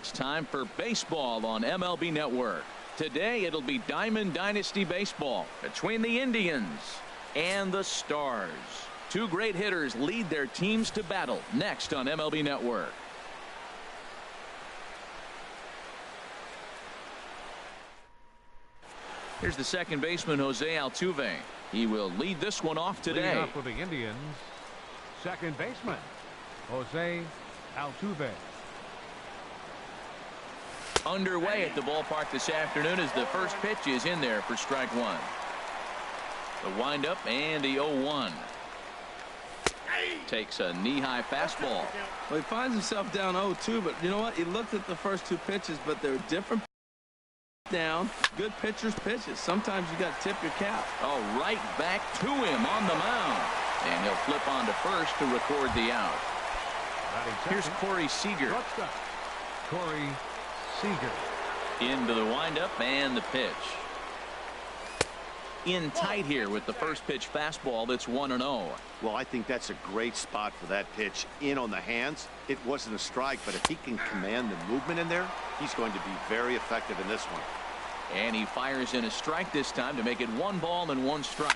Speaker 1: It's time for baseball on MLB Network. Today it'll be Diamond Dynasty Baseball between the Indians and the Stars. Two great hitters lead their teams to battle next on MLB Network. Here's the second baseman, Jose Altuve. He will lead this one off today.
Speaker 2: Leading off for the Indians, second baseman, Jose Altuve.
Speaker 1: Underway at the ballpark this afternoon as the first pitch is in there for strike one. The windup and the 0-1. Takes a knee-high fastball.
Speaker 4: Well, he finds himself down 0-2, but you know what? He looked at the first two pitches, but they're different. Down, good pitchers pitches. Sometimes you got to tip your cap.
Speaker 1: Oh, right back to him on the mound. And he'll flip on to first to record the out. Here's Corey Seager.
Speaker 2: Corey Seager.
Speaker 1: Into the windup and the pitch. In tight here with the first pitch fastball that's 1-0.
Speaker 3: Well, I think that's a great spot for that pitch. In on the hands. It wasn't a strike, but if he can command the movement in there, he's going to be very effective in this one.
Speaker 1: And he fires in a strike this time to make it 1 ball and 1 strike.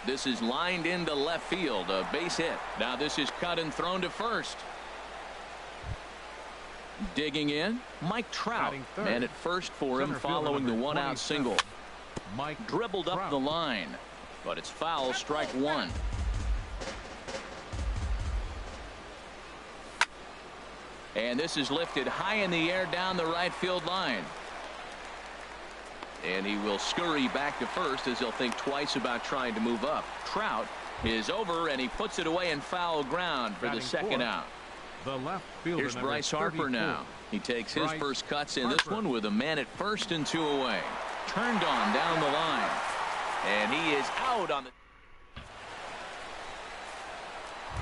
Speaker 1: This is lined into left field, a base hit. Now this is cut and thrown to first. Digging in, Mike Trout. Man at first for him following the 1-out single.
Speaker 2: Mike
Speaker 1: dribbled up the line, but it's foul, strike 1. And this is lifted high in the air down the right field line. And he will scurry back to first as he'll think twice about trying to move up. Trout is over and he puts it away in foul ground for the second out.
Speaker 2: The left fielder,
Speaker 1: here's Bryce Harper now. He takes his first cuts in this one with a man at first and 2 away. Turned on down the line. And he is out on the.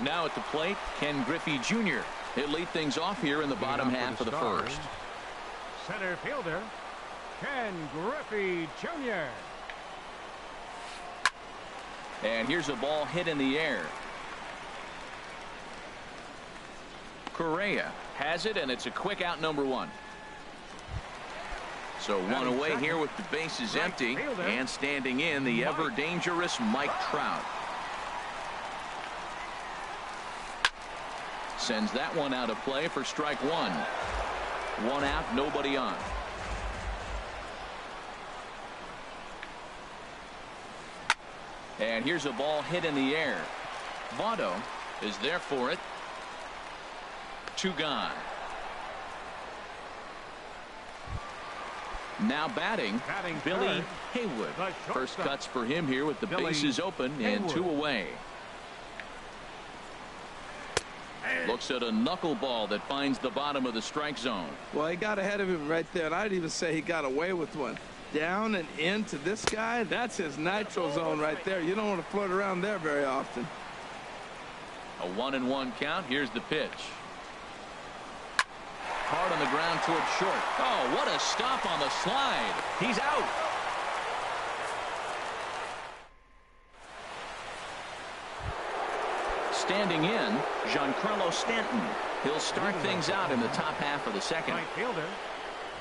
Speaker 1: Now at the plate, Ken Griffey Jr. He'll lead things off here in the bottom half of the first.
Speaker 2: Center fielder, Ken Griffey Jr.
Speaker 1: And here's a ball hit in the air. Correa has it, and it's a quick out, number 1. So 1 away here with the bases empty, and standing in the ever dangerous Mike Trout. Sends that one out of play for strike 1. 1 out, nobody on. And here's a ball hit in the air. Votto is there for it. 2 gone. Now batting Billy Haywood. First cuts for him here with the bases open and 2 away. Looks at a knuckleball that finds the bottom of the strike zone.
Speaker 4: Well, he got ahead of him right there, and I'd even say he got away with one. Down and into this guy, that's his nitro zone right there. You don't want to float around there very often.
Speaker 1: A 1-1 count. Here's the pitch. Hard on the ground towards short. Oh, what a stop on the slide. He's out. Standing in, Giancarlo Stanton. He'll start things out in the top half of the second.
Speaker 2: Right fielder,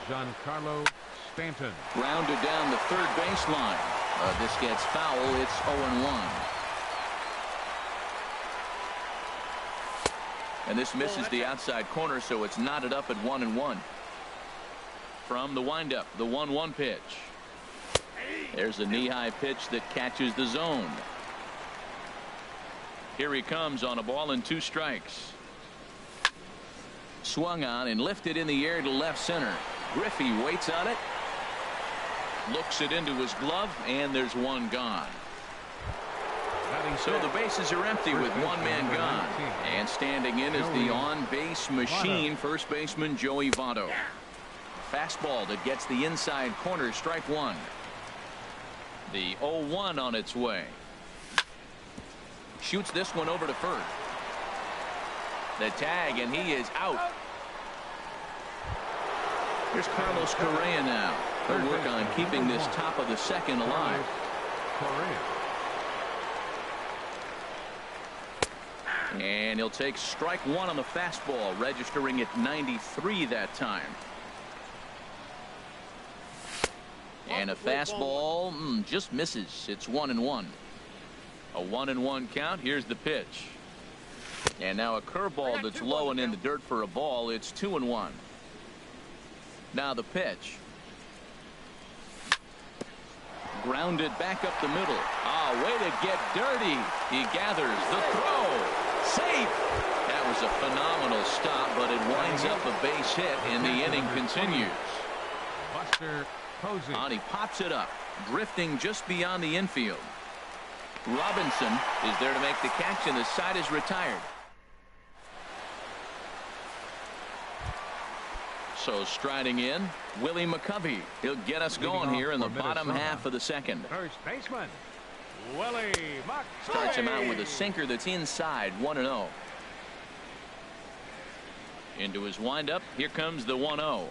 Speaker 2: Giancarlo Stanton.
Speaker 1: Grounded down the third baseline. This gets foul. It's 0-1. And this misses the outside corner, so it's knotted up at 1-1. From the windup, the 1-1 pitch. There's a knee-high pitch that catches the zone. Here he comes on a ball and 2 strikes. Swung on and lifted in the air to left center. Griffey waits on it. Looks it into his glove, and there's 1 gone. So the bases are empty with 1 man gone. And standing in is the on-base machine, first baseman Joey Votto. Fastball that gets the inside corner, strike 1. The 0-1 on its way. Shoots this one over to first. The tag, and he is out. Here's Carlos Correa now. He'll work on keeping this top of the second alive. And he'll take strike one on the fastball, registering at 93 that time. And a fastball just misses. It's 1-1. A 1-1 count. Here's the pitch. And now a curveball that's low and in the dirt for a ball. It's 2-1. Now the pitch. Grounded back up the middle. Way to get dirty. He gathers the throw. Safe. That was a phenomenal stop, but it winds up a base hit, and the inning continues.
Speaker 2: Buster Posey.
Speaker 1: And he pops it up, drifting just beyond the infield. Robinson is there to make the catch, and the side is retired. So striding in, Willie McCovey. He'll get us going here in the bottom half of the second.
Speaker 2: First baseman, Willie McCovey.
Speaker 1: Starts him out with a sinker that's inside, 1-0. Into his windup, here comes the 1-0.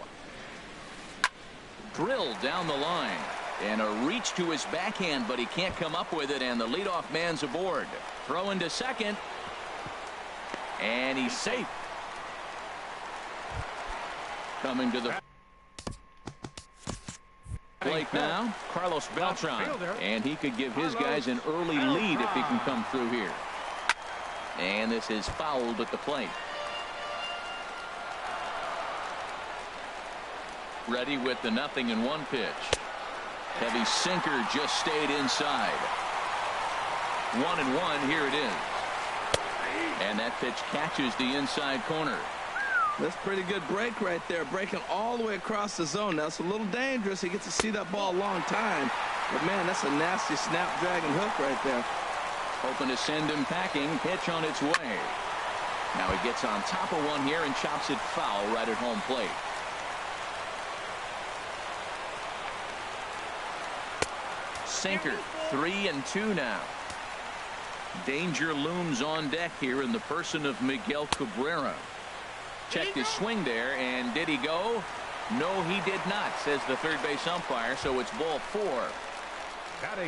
Speaker 1: Drilled down the line. And a reach to his backhand, but he can't come up with it, and the leadoff man's aboard. Throw into second. And he's safe. Coming to the plate now, Carlos Beltran, and he could give his guys an early lead if he can come through here. And this is fouled at the plate. Ready with the 0-1 pitch. Heavy sinker just stayed inside. 1-1. Here it is. And that pitch catches the inside corner.
Speaker 4: That's pretty good break right there, breaking all the way across the zone. Now it's a little dangerous. He gets to see that ball a long time, but man, that's a nasty snapdragon hook right there.
Speaker 1: Hoping to send him packing. Pitch on its way. Now he gets on top of one here and chops it foul right at home plate. Sinker. 3-2 now. Danger looms on deck here in the person of Miguel Cabrera. Checked his swing there, and did he go? No, he did not, says the third base umpire, so it's ball 4.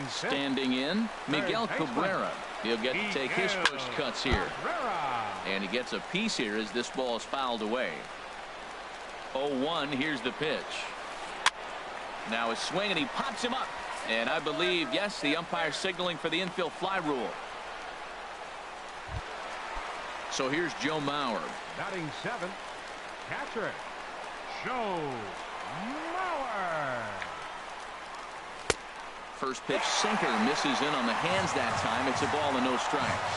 Speaker 1: Standing in, Miguel Cabrera. He'll get to take his first cuts here. And he gets a piece here as this ball is fouled away. 0-1, here's the pitch. Now a swing, and he pops him up. And I believe, yes, the umpire signaling for the infield fly rule. So here's Joe Mauer.
Speaker 2: Batting 7, catcher, Joe Mauer.
Speaker 1: First pitch sinker misses in on the hands that time. It's a ball and no strikes.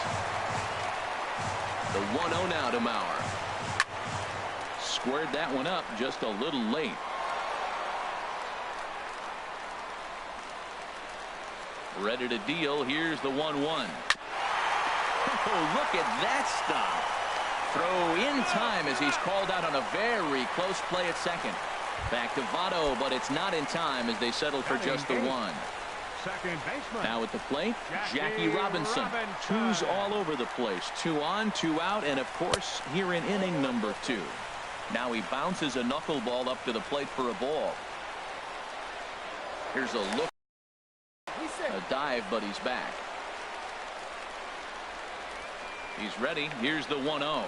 Speaker 1: The 1-0 now to Mauer. Squared that one up just a little late. Ready to deal. Here's the 1-1. Oh, look at that stop. Throw in time as he's called out on a very close play at second. Back to Votto, but it's not in time as they settle for just the 1.
Speaker 2: Second baseman.
Speaker 1: Now at the plate, Jackie Robinson. 2's all over the place. 2 on, 2 out, and of course here in inning number 2. Now he bounces a knuckleball up to the plate for a ball. Here's a look. A dive, but he's back. He's ready. Here's the 1-0.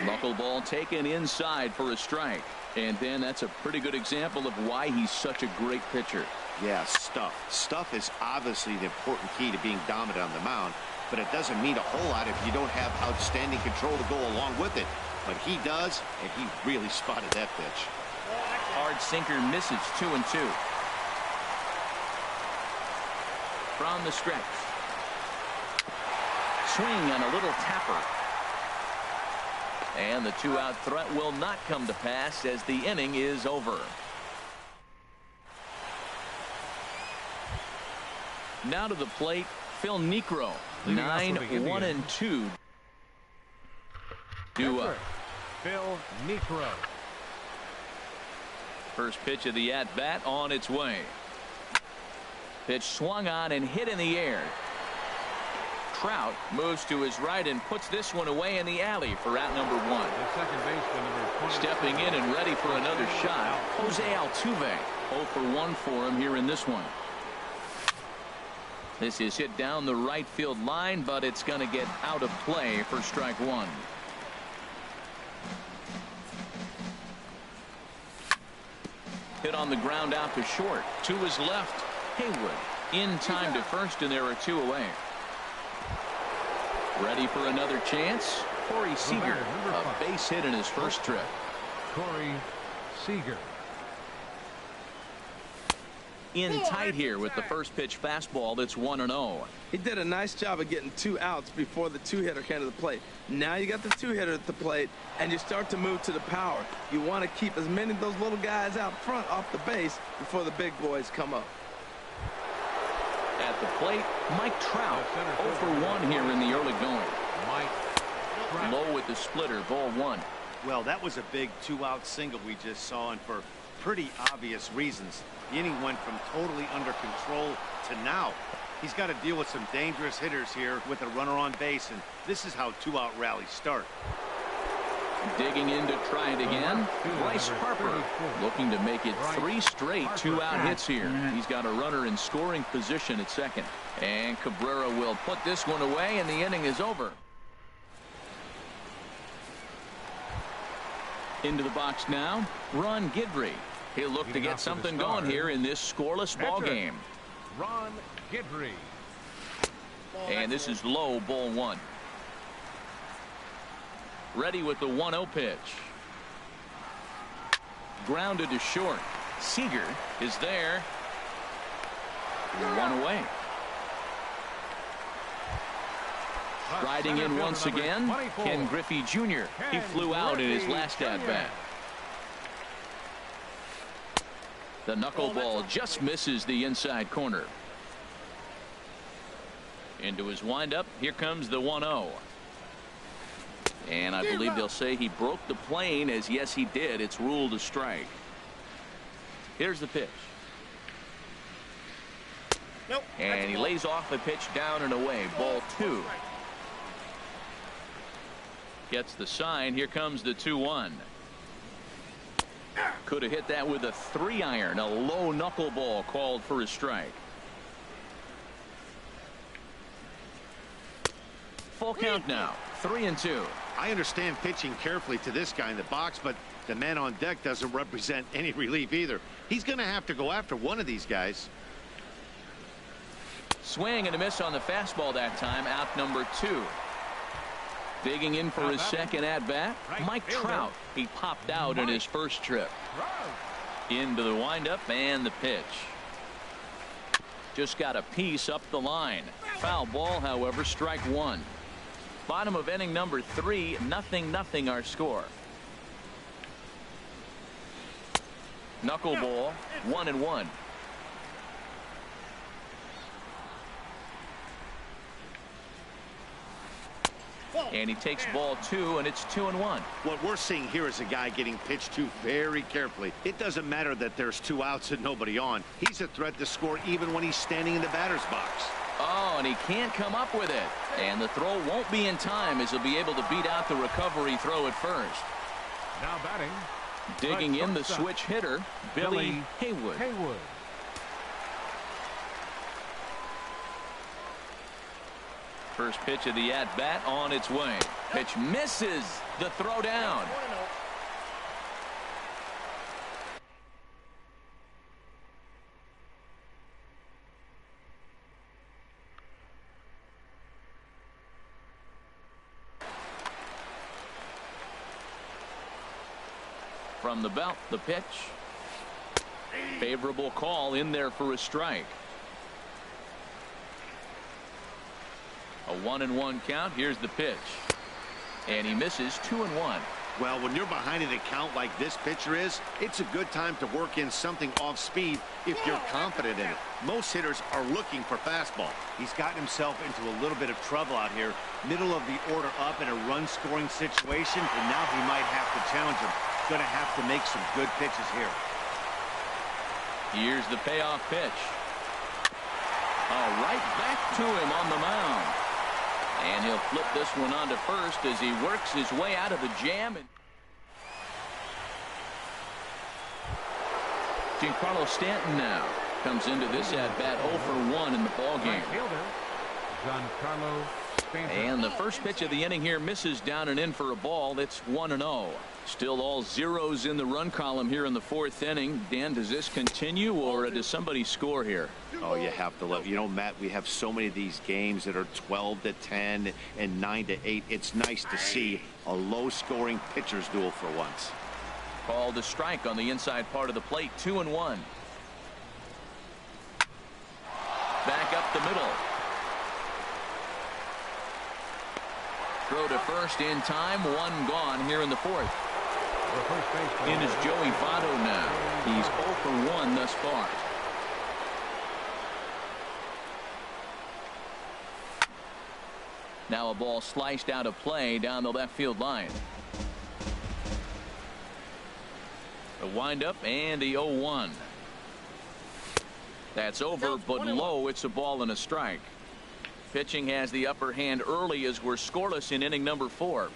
Speaker 1: Knuckleball taken inside for a strike. And then that's a pretty good example of why he's such a great pitcher.
Speaker 3: Yeah, stuff. Stuff is obviously the important key to being dominant on the mound, but it doesn't mean a whole lot if you don't have outstanding control to go along with it. But he does, and he really spotted that pitch.
Speaker 1: Hard sinker misses. 2-2. From the stretch. Swing and a little tapper. And the 2-out threat will not come to pass as the inning is over. Now to the plate, Phil Niekro. 9-1-2.
Speaker 2: Phil Niekro.
Speaker 1: First pitch of the at-bat on its way. Pitch swung on and hit in the air. Trout moves to his right and puts this one away in the alley for out number 1.
Speaker 2: The second baseman, number 20.
Speaker 1: Stepping in and ready for another shot, Jose Altuve. 0 for 1 for him here in this one. This is hit down the right field line, but it's going to get out of play for strike one. Hit on the ground out to short. To his left. Haywood in time to first, and there are two away. Ready for another chance. Corey Seager, a base hit in his first trip.
Speaker 2: Corey Seager.
Speaker 1: In tight here with the first pitch fastball that's 1-0.
Speaker 4: He did a nice job of getting 2 outs before the 2-hitter came to the plate. Now you got the 2-hitter at the plate, and you start to move to the power. You want to keep as many of those little guys out front off the base before the big boys come up.
Speaker 1: At the plate, Mike Trout, 0 for 1 here in the early going.
Speaker 2: Mike
Speaker 1: Low with the splitter, ball 1.
Speaker 3: Well, that was a big 2-out single we just saw, and for pretty obvious reasons. The inning went from totally under control to now. He's got to deal with some dangerous hitters here with a runner on base, and this is how 2-out rallies start.
Speaker 1: Digging in to try it again. Bryce Harper looking to make it 3 straight 2-out hits here. He's got a runner in scoring position at second. And Cabrera will put this one away, and the inning is over. Into the box now, Ron Guidry. He'll look to get something going here in this scoreless ball game.
Speaker 2: Ron Guidry.
Speaker 1: And this is low, ball 1. Ready with the 1-0 pitch. Grounded to short. Seager is there. 1 away. Riding in once again, Ken Griffey Jr. He flew out in his last at-bat. The knuckleball just misses the inside corner. Into his windup. Here comes the 1-0. And I believe they'll say he broke the plane, as yes he did. It's ruled a strike. Here's the pitch.
Speaker 3: Nope.
Speaker 1: And he lays off a pitch down and away. Ball 2. Gets the sign. Here comes the 2-1. Could have hit that with a 3-iron. A low knuckleball called for a strike. Full count now. 3-2.
Speaker 3: I understand pitching carefully to this guy in the box, but the man on deck doesn't represent any relief either. He's going to have to go after one of these guys.
Speaker 1: Swing and a miss on the fastball that time. Out number 2. Digging in for his second at-bat, Mike Trout. He popped out in his first trip. Into the windup and the pitch. Just got a piece up the line. Foul ball, however, strike 1. Bottom of inning number 3, 0-0 our score. Knuckleball, 1-1. And he takes ball 2, and it's 2-1.
Speaker 3: What we're seeing here is a guy getting pitched to very carefully. It doesn't matter that there's 2 outs and nobody on. He's a threat to score even when he's standing in the batter's box.
Speaker 1: Oh, and he can't come up with it. And the throw won't be in time, as he'll be able to beat out the recovery throw at first.
Speaker 2: Now batting.
Speaker 1: Digging in the switch hitter, Billy Haywood. First pitch of the at-bat on its way. Pitch misses the throw down. From the belt, the pitch. Favorable call in there for a strike. A 1-1 count. Here's the pitch. And he misses 2-1.
Speaker 3: Well, when you're behind in a count like this pitcher is, it's a good time to work in something off speed if you're confident in it. Most hitters are looking for fastball. He's gotten himself into a little bit of trouble out here. Middle of the order up in a run-scoring situation, and now he might have to challenge him. Going to have to make some good pitches here.
Speaker 1: Here's the payoff pitch. Right back to him on the mound. And he'll flip this one on to first as he works his way out of the jam. Giancarlo Stanton now. comes into this at bat 0 for 1 in the ball game. And the first pitch of the inning here misses down and in for a ball. It's 1-0. Still all zeros in the run column here in the fourth inning. Dan, does this continue or does somebody score here?
Speaker 3: Oh, you have to let, you know, Matt, we have so many of these games that are 12-10 and 9-8. It's nice to see a low scoring pitcher's duel for once.
Speaker 1: Called a strike on the inside part of the plate. 2-1. Back up the middle. Throw to first in time. One gone here in the fourth. In is Joey Votto now. He's 0 for 1 thus far. Now a ball sliced out of play down the left field line. A windup and the 0-1. That's over but low. It's a ball and a strike. Pitching has the upper hand early as we're scoreless in inning number 4.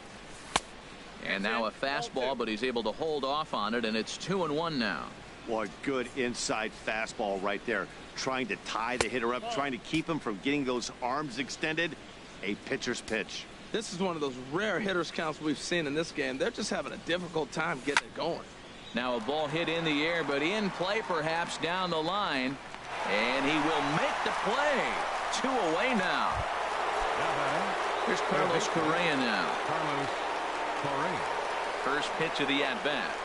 Speaker 1: And now a fastball, but he's able to hold off on it, and it's 2-1 now.
Speaker 3: Boy, good inside fastball right there. Trying to tie the hitter up, trying to keep him from getting those arms extended. A pitcher's pitch.
Speaker 4: This is one of those rare hitters counts we've seen in this game. They're just having a difficult time getting it going.
Speaker 1: Now a ball hit in the air, but in play perhaps down the line. And he will make the play. 2 away now. Here's Carlos Correa now.
Speaker 2: Carlos Correa.
Speaker 1: First pitch of the at-bat.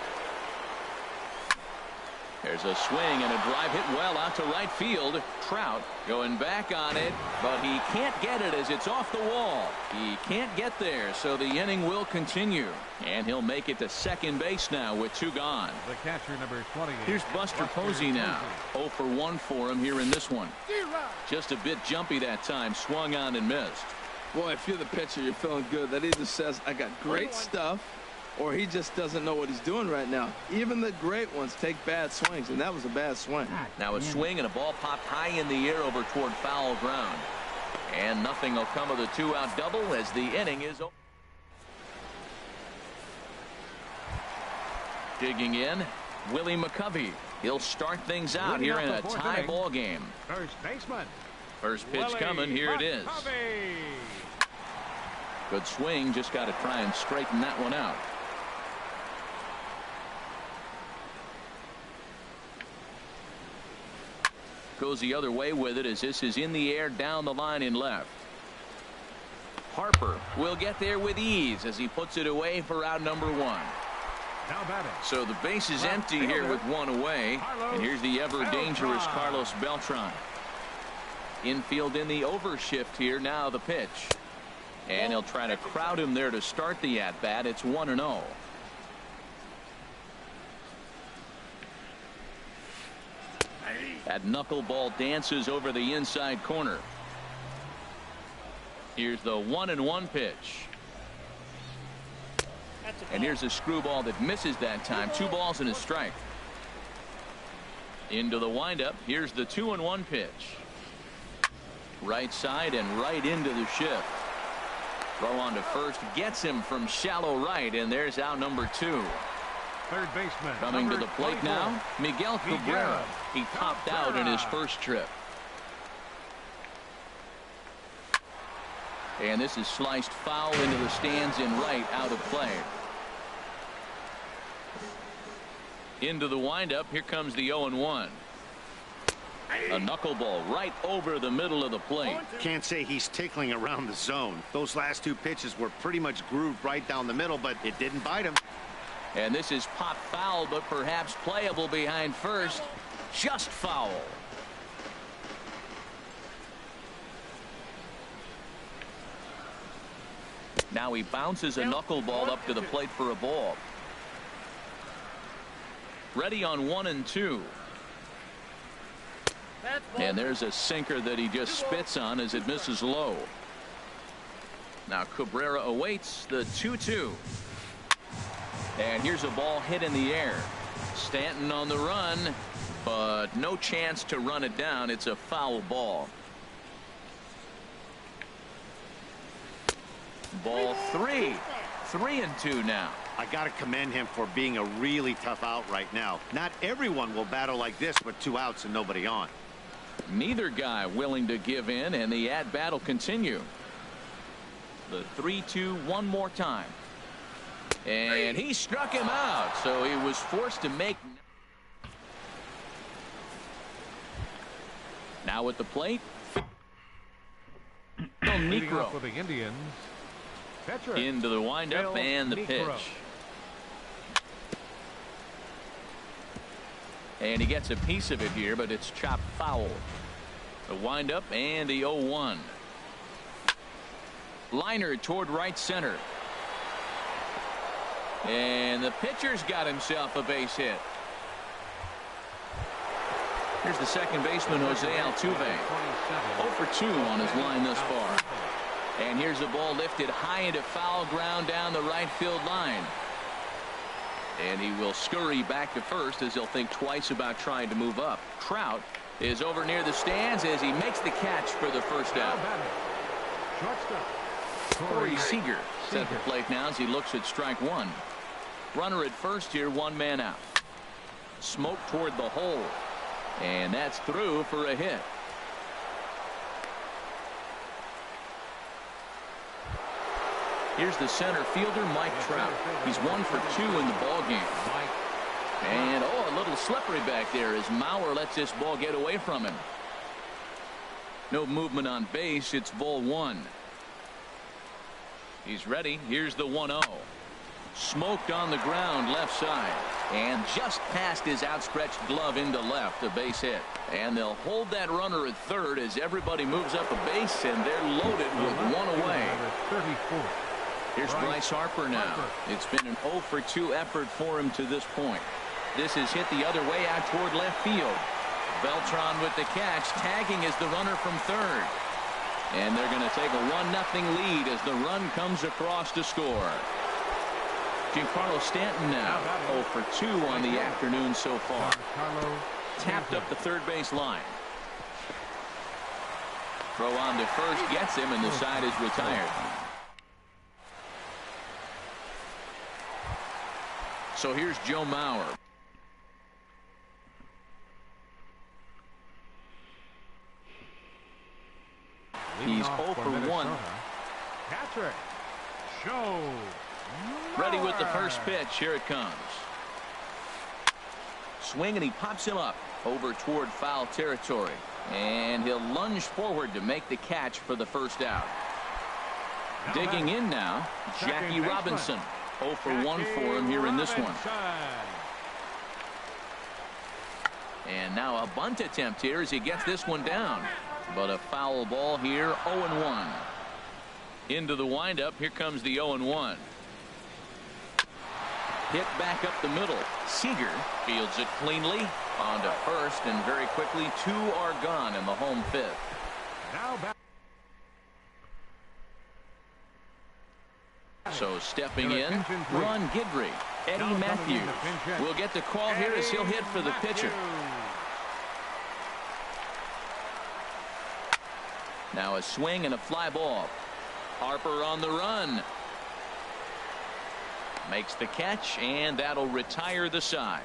Speaker 1: There's a swing and a drive hit well out to right field. Trout going back on it, but he can't get it as it's off the wall. He can't get there, so the inning will continue. And he'll make it to second base now with 2 gone.
Speaker 2: The catcher, number 28.
Speaker 1: Here's Buster Posey now. 0 for 1 for him here in this one. Just a bit jumpy that time. Swung on and missed.
Speaker 4: Boy, if you're the pitcher, you're feeling good. That either says I got great stuff, or he just doesn't know what he's doing right now. Even the great ones take bad swings, and that was a bad swing.
Speaker 1: Now a swing and a ball popped high in the air over toward foul ground. And nothing will come of the 2-out double as the inning is over. Digging in, Willie McCovey. He'll start things out here in a tie ball game.
Speaker 2: First baseman.
Speaker 1: First pitch coming. Here it is. Good swing. Just got to try and straighten that one out. Goes the other way with it as this is in the air down the line in left. Harper will get there with ease as he puts it away for out number 1. So the base is empty here with 1 away. And here's the ever dangerous Carlos Beltran. Infield in the overshift here. Now the pitch. And he'll try to crowd him there to start the at-bat. It's 1-0. That knuckleball dances over the inside corner. Here's the 1-1 pitch. And here's a screwball that misses that time. 2 balls and a strike. Into the windup. Here's the 2-1 pitch. Right side and right into the shift. Throw on to first gets him from shallow right, and there's out number 2.
Speaker 2: Third baseman.
Speaker 1: Coming to the plate now, Miguel Cabrera. He popped out in his first trip. And this is sliced foul into the stands in right, out of play. Into the windup. Here comes the 0-1. A knuckleball right over the middle of the plate.
Speaker 3: Can't say he's tickling around the zone. Those last 2 pitches were pretty much grooved right down the middle, but it didn't bite him.
Speaker 1: And this is pop foul, but perhaps playable behind first. Just foul. Now he bounces a knuckleball up to the plate for a ball. Ready on 1 and 2. And there's a sinker that he just spits on as it misses low. Now Cabrera awaits the 2-2. And here's a ball hit in the air. Stanton on the run, but no chance to run it down. It's a foul ball. Ball 3. 3-2 now.
Speaker 3: I got to commend him for being a really tough out right now. Not everyone will battle like this with 2 outs and nobody on.
Speaker 1: Neither guy willing to give in, and the at-bat will continue. The 3-2 one more time. And he struck him out, so he was forced to make. Now at the plate,
Speaker 2: Leading off for the Indians, pitcher.
Speaker 1: into the windup and the pitch. And he gets a piece of it here, but it's chopped foul. The windup and the 0-1. Liner toward right center. And the pitcher's got himself a base hit. Here's the second baseman, Jose Altuve. 0 for 2 on his line thus far. And here's the ball lifted high into foul ground down the right field line. And he will scurry back to first as he'll think twice about trying to move up. Trout is over near the stands as he makes the catch for the first out. Corey Seager at the plate now as he looks at strike one. Runner at first here, 1 man out. Smoke toward the hole. And that's through for a hit. Here's the center fielder, Mike Trout. He's 1 for 2 in the ball game. And a little slippery back there as Mauer lets this ball get away from him. No movement on base. It's ball 1. He's ready. Here's the 1-0. Smoked on the ground left side. And just past his outstretched glove into left, a base hit. And they'll hold that runner at third as everybody moves up a base, and they're loaded with 1 away.
Speaker 2: 34.
Speaker 1: Here's Bryce Harper now. It's been an 0 for 2 effort for him to this point. This is hit the other way out toward left field. Beltran with the catch, tagging as the runner from third. And they're going to take a 1-0 lead as the run comes across to score. Giancarlo Stanton now 0 for 2 on the afternoon so far. Tapped up the third base line. Throw on to first gets him, and the side is retired. So here's Joe Mauer. He's 0 for 1.
Speaker 2: Patrick Show.
Speaker 1: Ready with the first pitch. Here it comes. Swing, and he pops him up over toward foul territory. And he'll lunge forward to make the catch for the first out. Digging in now, Jackie Robinson. 0 for 1 for him here in this one. And now a bunt attempt here as he gets this one down. But a foul ball here, 0-1. Into the windup, here comes the 0-1. Hit back up the middle. Seager fields it cleanly on to first, and very quickly 2 are gone in the home fifth.
Speaker 2: Now back.
Speaker 1: So stepping in, Ron Guidry. Eddie Matthews will get the call here as he'll hit for the pitcher. Now a swing and a fly ball. Harper on the run. Makes the catch, and that'll retire the side.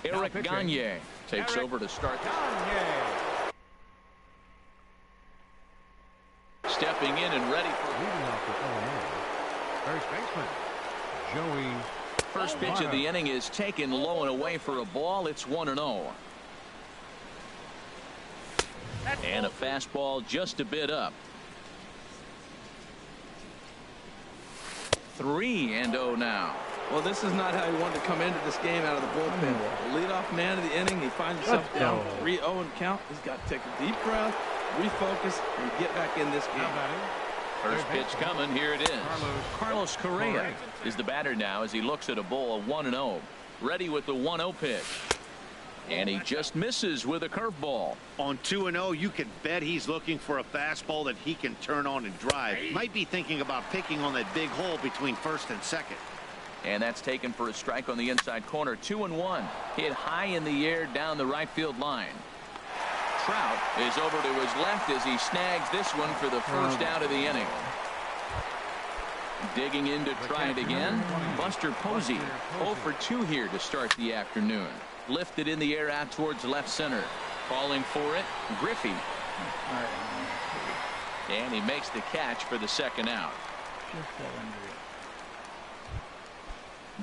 Speaker 1: Eric Gagne takes over to start. Stepping in and ready for
Speaker 2: leading off for Illinois. First baseman Joey.
Speaker 1: First pitch of the inning is taken low and away for a ball. It's 1-0. And a fastball just a bit up. 3-0 now.
Speaker 4: Well, this is not how he wanted to come into this game out of the bullpen. The leadoff man of the inning, he finds himself down 3-0 and count. He's got to take a deep breath, refocus, and get back in this game.
Speaker 1: First pitch coming. Here it is. Carlos Correa is the batter now as he looks at a ball of 1-0. Ready with the 1-0 pitch. And he just misses with a curveball.
Speaker 3: On 2-0, you can bet he's looking for a fastball that he can turn on and drive. Might be thinking about picking on that big hole between first and second.
Speaker 1: And that's taken for a strike on the inside corner. 2-1. Hit high in the air down the right field line. Trout is over to his left as he snags this one for the first out of the inning. Digging in to try it again, Buster Posey. 0 for 2 here to start the afternoon. Lifted in the air out towards left center. Calling for it, Griffey. And he makes the catch for the second out.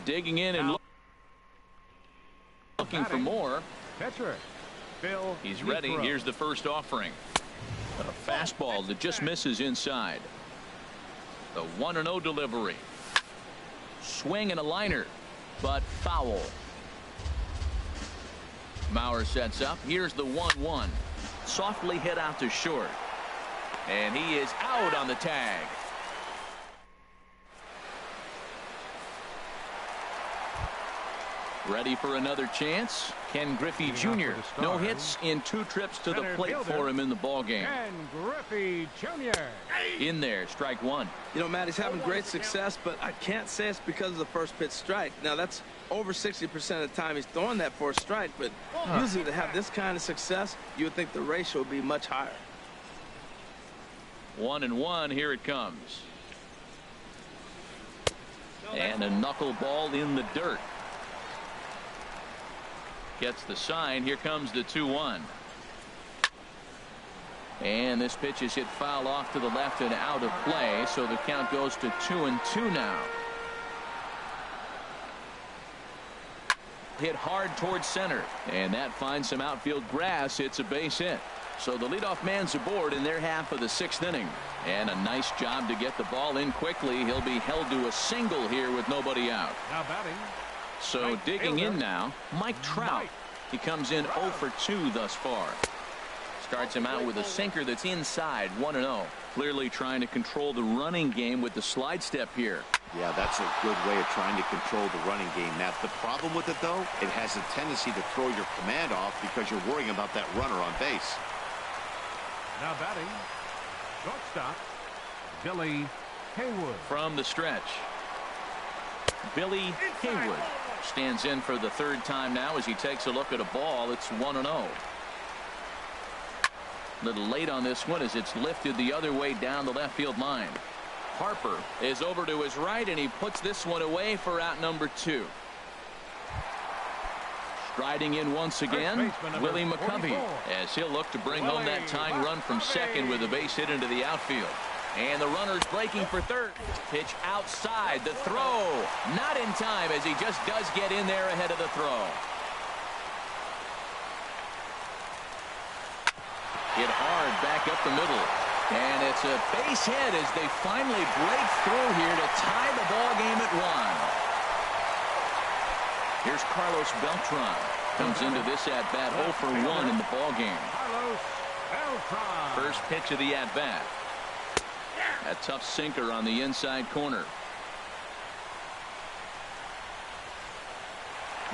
Speaker 1: Digging in and looking for more. He's ready. Here's the first offering. A fastball that just misses inside. The 1-0 delivery. Swing and a liner, but foul. Mauer sets up. Here's the 1-1. Softly hit out to short. And he is out on the tag. Ready for another chance. Ken Griffey Jr. No hits in 2 trips to the plate for him in the ballgame.
Speaker 2: Ken Griffey Jr.
Speaker 1: In there, strike 1.
Speaker 4: You know, Matt, he's having great success, but I can't say it's because of the first pitch strike. Now, that's over 60% of the time he's throwing that for a strike, but usually to have this kind of success, you would think the ratio would be much higher.
Speaker 1: 1-1, here it comes. And a knuckleball in the dirt. Gets the sign. Here comes the 2-1. And this pitch is hit foul off to the left and out of play, so the count goes to 2-2 now. Hit hard towards center, and that finds some outfield grass. It's a base hit. So the leadoff man's aboard in their half of the 6th inning. And a nice job to get the ball in quickly. He'll be held to a single here with nobody out.
Speaker 2: Now batting.
Speaker 1: So digging in now, Mike Trout. He comes in 0 for 2 thus far. Starts him out with a sinker that's inside, 1-0. Clearly trying to control the running game with the slide step here.
Speaker 3: Yeah, that's a good way of trying to control the running game. Now, the problem with it, though, it has a tendency to throw your command off because you're worrying about that runner on base.
Speaker 2: Now batting, shortstop, Billy Haywood.
Speaker 1: From the stretch, Billy Haywood stands in for the 3rd time now as he takes a look at a ball. It's 1-0. A little late on this one as it's lifted the other way down the left field line. Harper is over to his right, and he puts this one away for out number 2. Striding in once again, Willie McCovey, as he'll look to bring home that tying run from second with a base hit into the outfield. And the runner's breaking for 3rd. Pitch outside. The throw not in time as he just does get in there ahead of the throw. Hit hard back up the middle. And it's a base hit as they finally break through here to tie the ball game at 1. Here's Carlos Beltran. Comes into this at-bat 0 for 1 in the ball game.
Speaker 2: Carlos Beltran.
Speaker 1: First pitch of the at-bat. A tough sinker on the inside corner.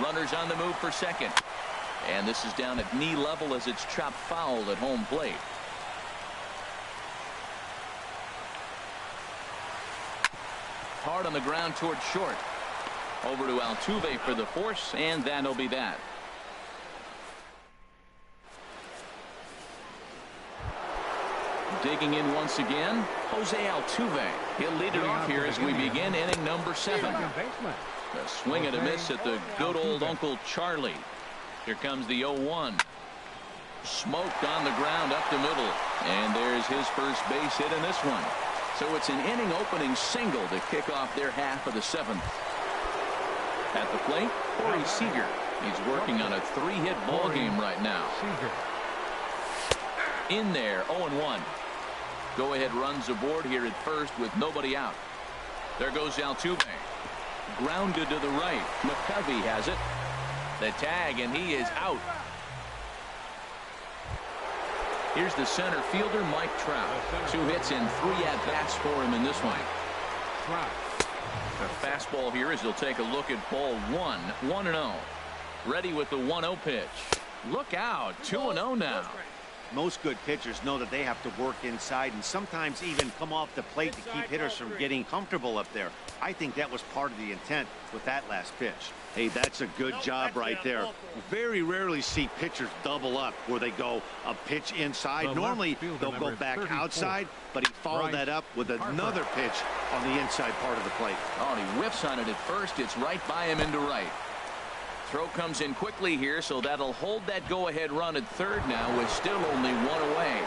Speaker 1: Runners on the move for second. And this is down at knee level as it's chopped foul at home plate. Hard on the ground towards short. Over to Altuve for the force, and that'll be that. Digging in once again, Jose Altuve. He'll lead it off here as we begin inning number 7. A swing and a miss at the good old Uncle Charlie. Here comes the 0-1. Smoked on the ground up the middle. And there's his first base hit in this one. So it's an inning opening single to kick off their half of the 7th. At the plate, Corey Seager. He's working on a 3-hit ball game right now. In there, 0-1. Go-ahead runs aboard here at first with nobody out. There goes Altuve. Grounded to the right. McCovey has it. The tag, and he is out. Here's the center fielder, Mike Trout. 2 hits and 3 at-bats for him in this one. A fastball here as he'll take a look at ball 1. 1-0. Ready with the 1-0 pitch. Look out. 2-0 now.
Speaker 3: Most good pitchers know that they have to work inside and sometimes even come off the plate to keep hitters from getting comfortable up there. I think that was part of the intent with that last pitch. Hey, that's a good job right there. Very rarely see pitchers double up where they go a pitch inside. Normally they'll go back outside, but he followed that up with another pitch on the inside part of the plate.
Speaker 1: Oh, and he whiffs on it at first. It's right by him into right. Throw comes in quickly here, so that'll hold that go-ahead run at third now with still only one away.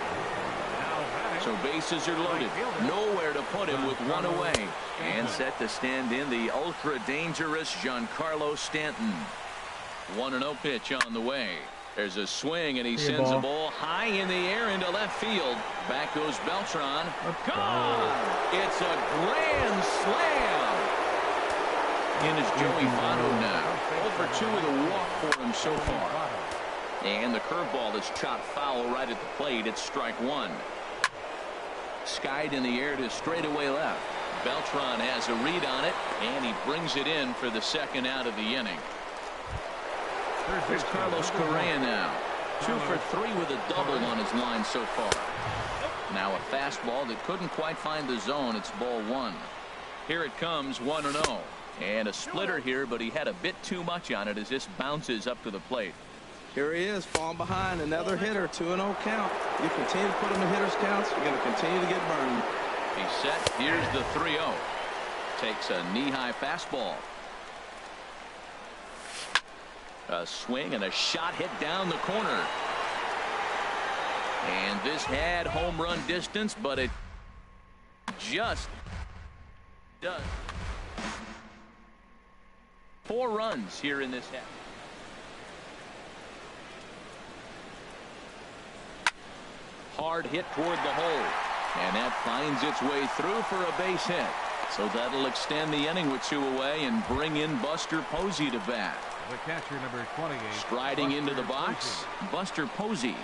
Speaker 1: So bases are loaded. Nowhere to put him with one away. And set to stand in the ultra-dangerous Giancarlo Stanton. 1-0 pitch on the way. There's a swing, and he sends a ball high in the air into left field. Back goes Beltran. Gone! It's a grand slam. In is Joey Votto now. 0 for 2 with a walk for him so far. And the curveball is chopped foul right at the plate. It's strike one. Skied in the air to straightaway left. Beltran has a read on it, and he brings it in for the second out of the inning. Here's Carlos Correa now. 2 for 3 with a double on his line so far. Now a fastball that couldn't quite find the zone. It's ball one. Here it comes, 1-0. And a splitter here, but he had a bit too much on it as this bounces up to the plate.
Speaker 4: Here he is, falling behind, another hitter, 2-0 count. You continue to put him in hitters counts, you're going to continue to get burned.
Speaker 1: He's set. Here's the 3-0. Takes a knee-high fastball. A swing and a shot hit down the corner. And this had home run distance, but it just does. 4 runs here in this half. Hard hit toward the hole, and that finds its way through for a base hit. So that'll extend the inning with 2 away and bring in Buster Posey to bat.
Speaker 2: The catcher, number 28.
Speaker 1: Striding into the box, Buster Posey.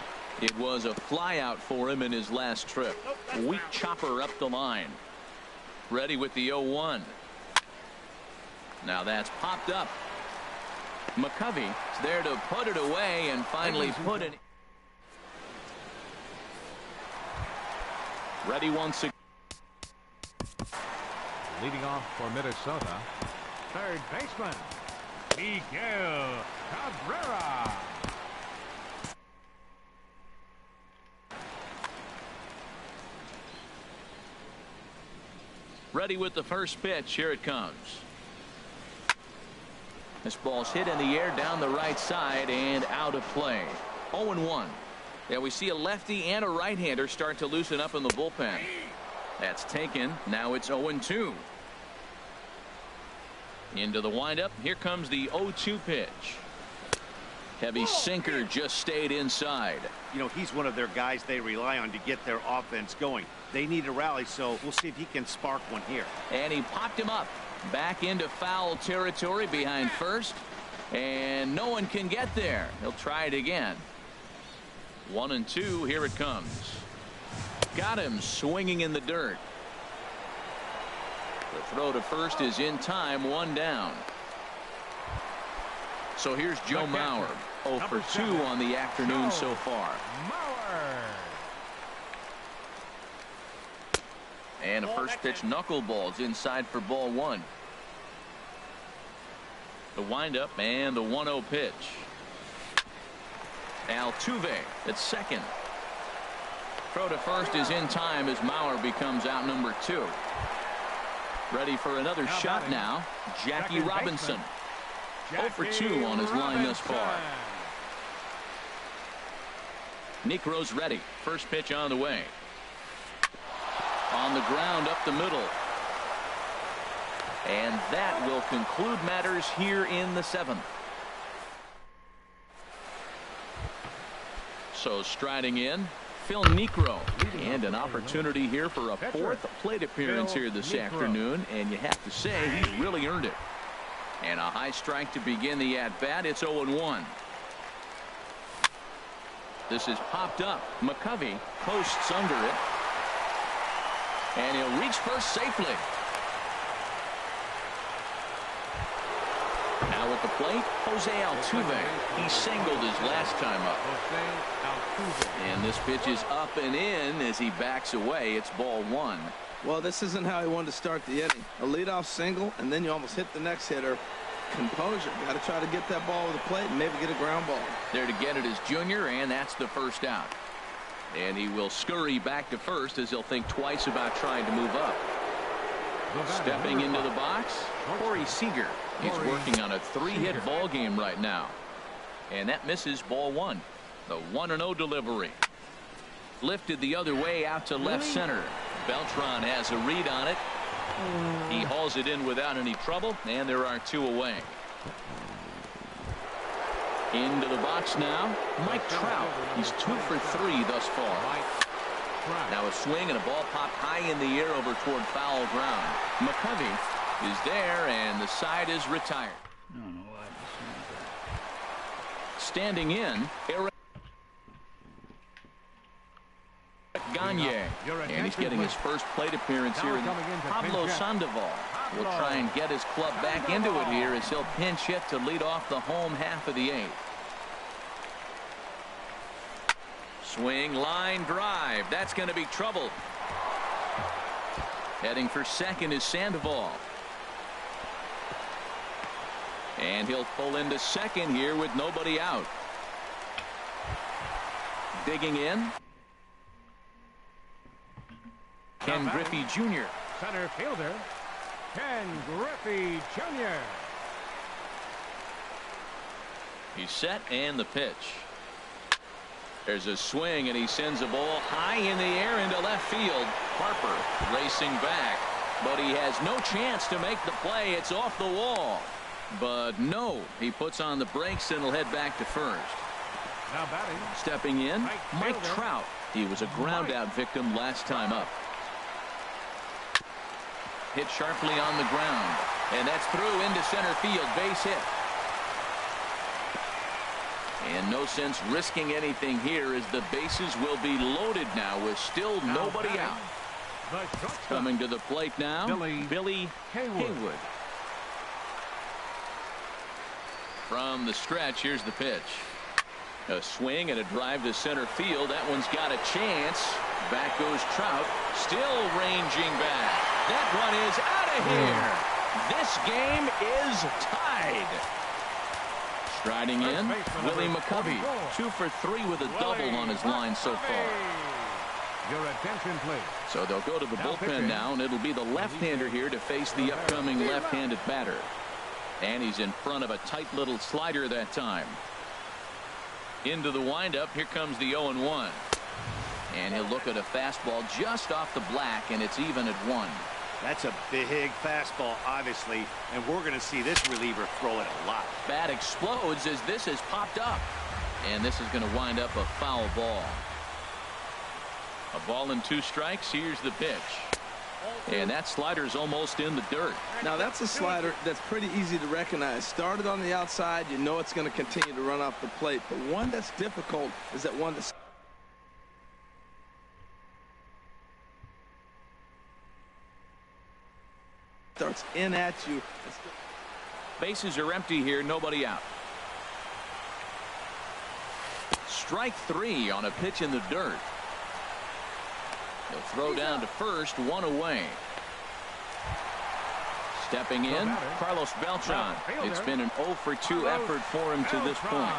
Speaker 1: It was a flyout for him in his last trip. Weak chopper up the line. Ready with the 0-1. Now that's popped up. McCovey is there to put it away and finally put it. Ready once again.
Speaker 2: Leading off for Minnesota, third baseman, Miguel Cabrera.
Speaker 1: Ready with the first pitch. Here it comes. This ball's hit in the air down the right side and out of play. 0-1. Yeah, we see a lefty and a right-hander start to loosen up in the bullpen. That's taken. Now it's 0-2. Into the windup. Here comes the 0-2 pitch. Heavy sinker just stayed inside.
Speaker 3: You know, he's one of their guys they rely on to get their offense going. They need a rally, so we'll see if he can spark one here.
Speaker 1: And he popped him up. Back into foul territory behind first. And no one can get there. He'll try it again. 1-2. Here it comes. Got him swinging in the dirt. The throw to first is in time. 1 down. So here's Joe Mauer. 0 for 2 on the afternoon so far. And a first pitch knuckleballs inside for ball 1. The windup and the 1-0 pitch. Altuve at second. Throw to first is in time as Mauer becomes out number 2. Ready for another shot now. Jackie Robinson. 0 for 2 on his line thus far. Niekro's ready. First pitch on the way. On the ground up the middle. And that will conclude matters here in the 7th. So striding in, Phil Niekro. And an opportunity here for a 4th plate appearance here this afternoon. And you have to say he's really earned it. And a high strike to begin the at-bat. It's 0-1. This is popped up. McCovey posts under it. And he'll reach first safely. Now Now at the plate, Jose Altuve. He singled his last time up. And this pitch is up and in as he backs away. It's ball one.
Speaker 4: Well, this isn't how he wanted to start the inning. A leadoff single, and then you almost hit the next hitter. Composure. Got to try to get that ball to the plate and maybe get a ground ball.
Speaker 1: There to get it is Junior, and that's the first out. And he will scurry back to first as he'll think twice about trying to move up. Stepping into the box, Corey Seager. He's working on a 3-hit ball game right now. And that misses ball one. The 1-0 delivery. Lifted the other way out to left center. Beltran has a read on it. He hauls it in without any trouble, and there are 2 away. Into the box now, Mike Trout. He's 2 for 3 thus far. Now a swing and a ball popped high in the air over toward foul ground. McCovey is there, and the side is retired.
Speaker 5: I don't know why this
Speaker 1: Standing in, Eric Gagne, and he's getting his first plate appearance here. Pablo Sandoval will try and get his club back into it here as he'll pinch hit to lead off the home half of the 8th. Swing, line drive. That's going to be trouble. Heading for second is Sandoval. And he'll pull into second here with nobody out. Digging in, Ken Griffey Jr.
Speaker 2: Center fielder, Ken Griffey Jr.
Speaker 1: He's set, and the pitch. There's a swing, and he sends a ball high in the air into left field. Harper racing back, but he has no chance to make the play. It's off the wall. But no, he puts on the brakes and will head back to first.
Speaker 2: Now batting.
Speaker 1: Stepping in, Mike Trout. He was a ground out victim last time up. Hit sharply on the ground, and that's through into center field. Base hit. And no sense risking anything here as the bases will be loaded now with still nobody out. Coming to the plate now, Billy Haywood. From the stretch, here's the pitch. A swing and a drive to center field. That one's got a chance. Back goes Trout, still ranging back. That one is out of here. This game is tied. Striding in, Willie McCovey, 2 for 3 with a double on his line so far.
Speaker 2: Your attention, please.
Speaker 1: So they'll go to the bullpen now, and it'll be the left-hander here to face the upcoming left-handed batter. And he's in front of a tight little slider that time. Into the windup, here comes the 0-1. And he'll look at a fastball just off the black, and it's even at 1.
Speaker 3: That's a big fastball, obviously, and we're going to see this reliever throw it a lot.
Speaker 1: Bat explodes as this has popped up, and this is going to wind up a foul ball. A ball and 2 strikes. Here's the pitch, and that slider's almost in the dirt.
Speaker 4: Now that's a slider that's pretty easy to recognize. Started on the outside, you know it's going to continue to run off the plate, but one that's difficult is that one that's starts in at you.
Speaker 1: Bases are empty here, nobody out. Strike 3 on a pitch in the dirt. He'll throw down to first, 1 away. Stepping in, Carlos Beltran. It's been an 0 for 2 effort for him to this point.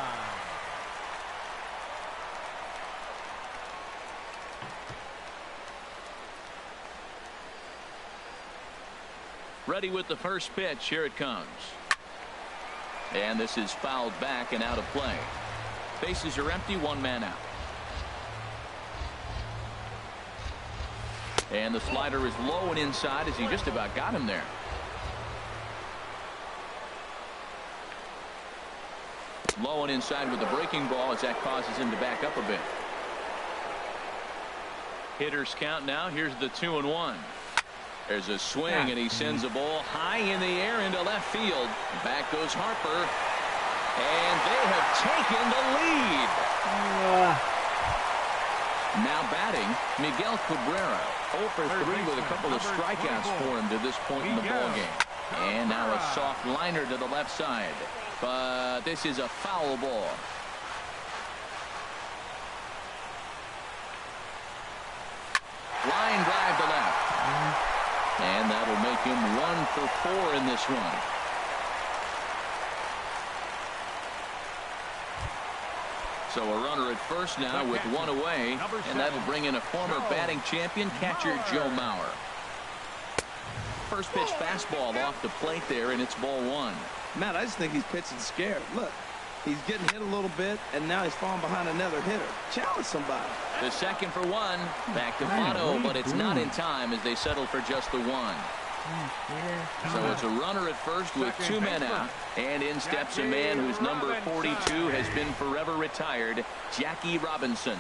Speaker 1: Ready with the first pitch. Here it comes. And this is fouled back and out of play. Bases are empty, 1 man out. And the slider is low and inside as he just about got him there. Low and inside with the breaking ball as that causes him to back up a bit. Hitters count now. Here's the 2-1. There's a swing, and he sends a ball high in the air into left field. Back goes Harper, and they have taken the lead. Now batting, Miguel Cabrera, 0 for 3 with a couple of strikeouts for him to this point in the ballgame. And now a soft liner to the left side. But this is a foul ball. Line drive to left. And that'll make him 1 for 4 in this run. So a runner at first now with 1 away. And that'll bring in a former batting champion, catcher Joe Mauer. First pitch fastball off the plate there, and it's ball 1.
Speaker 4: Matt, I just think he's pitching scared. Look, he's getting hit a little bit, and now he's falling behind another hitter. Challenge somebody.
Speaker 1: The second for 1. Back to Votto, but it's not in time as they settle for just the 1. So it's a runner at first with 2 men out. And in steps a man whose number 42 has been forever retired, Jackie Robinson.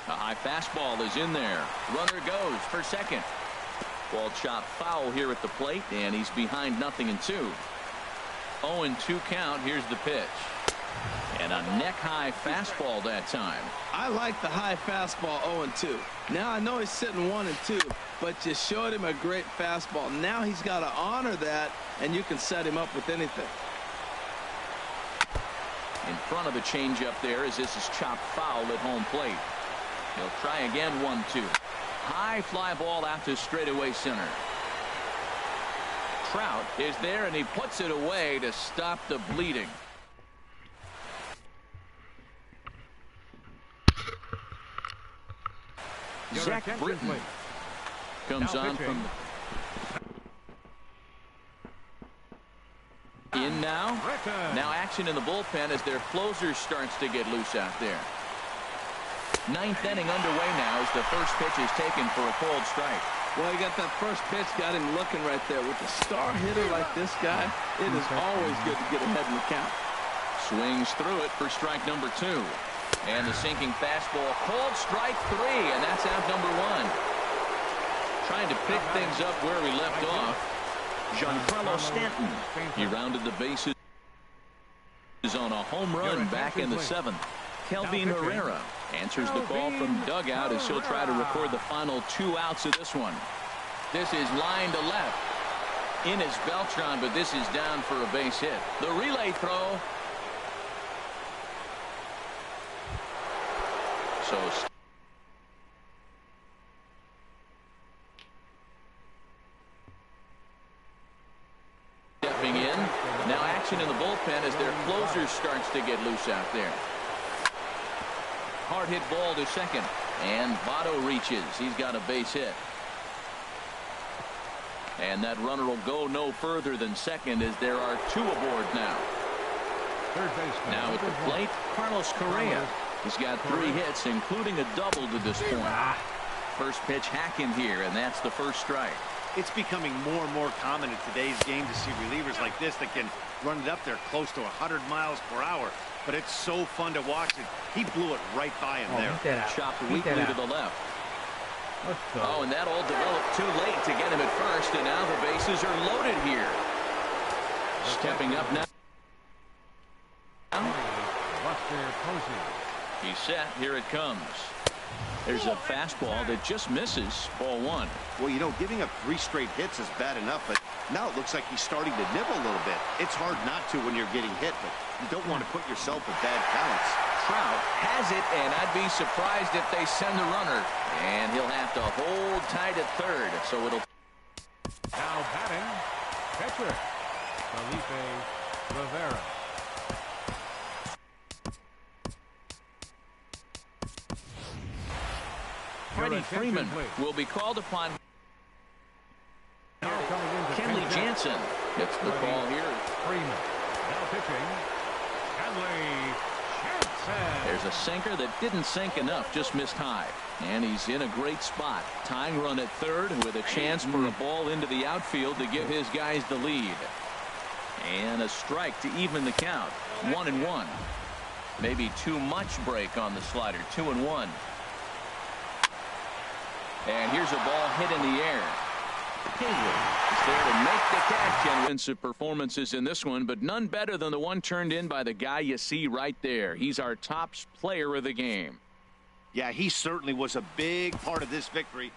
Speaker 1: A high fastball is in there. Runner goes for second. Ball chopped foul here at the plate, and he's behind 0-2. 0-2 count. Here's the pitch. And a neck-high fastball that time.
Speaker 4: I like the high fastball 0-2. Now I know he's sitting 1-2, but you showed him a great fastball. Now he's got to honor that, and you can set him up with anything.
Speaker 1: In front of the changeup there as this is chopped foul at home plate. He'll try again 1-2. High fly ball out to straightaway center. Trout is there, and he puts it away to stop the bleeding. Zach Britton comes on from in now. Now action in the bullpen as their closer starts to get loose out there. 9th inning underway now as the first pitch is taken for a cold strike.
Speaker 4: Well, he got that first pitch, got him looking right there. With a star hitter like this guy, it is always good to get ahead in the count.
Speaker 1: Swings through it for strike number 2. And the sinking fastball, called strike 3, and that's out number 1. Trying to pick things up where we left off. Giancarlo Stanton. He rounded the bases on a home run back in the 7th. Kelvin Herrera answers the call from dugout as he'll try to record the final 2 outs of this one. This is line to left. In is Beltran, but this is down for a base hit. The relay throw. So stepping in. Now action in the bullpen as their closer starts to get loose out there. Hard hit ball to second. And Votto reaches. He's got a base hit. And that runner will go no further than second as there are 2 aboard now. Now at the plate, Carlos Correa. He's got 3 hits, including a double to this point. First pitch hacking here, and that's the first strike.
Speaker 3: It's becoming more and more common in today's game to see relievers like this that can run it up there close to 100 miles per hour. But it's so fun to watch it. He blew it right by him there.
Speaker 1: Chopped weakly to the left. Oh, and that all developed too late to get him at first, and now the bases are loaded here. Stepping up now. He's set. Here it comes. There's a fastball that just misses. Ball 1.
Speaker 3: Well, you know, giving up 3 straight hits is bad enough, but now it looks like he's starting to nibble a little bit. It's hard not to when you're getting hit, but you don't want to put yourself in bad counts.
Speaker 1: Trout has it, and I'd be surprised if they send the runner. And he'll have to hold tight at third, so it'll.
Speaker 2: Now batting, catcher, Felipe Rivera.
Speaker 1: Freddie Freeman will be called upon. Kenley Jansen gets the call here.
Speaker 2: Freeman now pitching. Kenley Jansen.
Speaker 1: There's a sinker that didn't sink enough, just missed high. And he's in a great spot. Tying run at third with a chance for a ball into the outfield to give his guys the lead. And a strike to even the count. 1-1. Maybe too much break on the slider. 2-1. And here's a ball hit in the air. Haywood is there to make the catch, and offensive performances in this one, but none better than the one turned in by the guy you see right there. He's our top player of the game.
Speaker 3: Yeah, he certainly was a big part of this victory.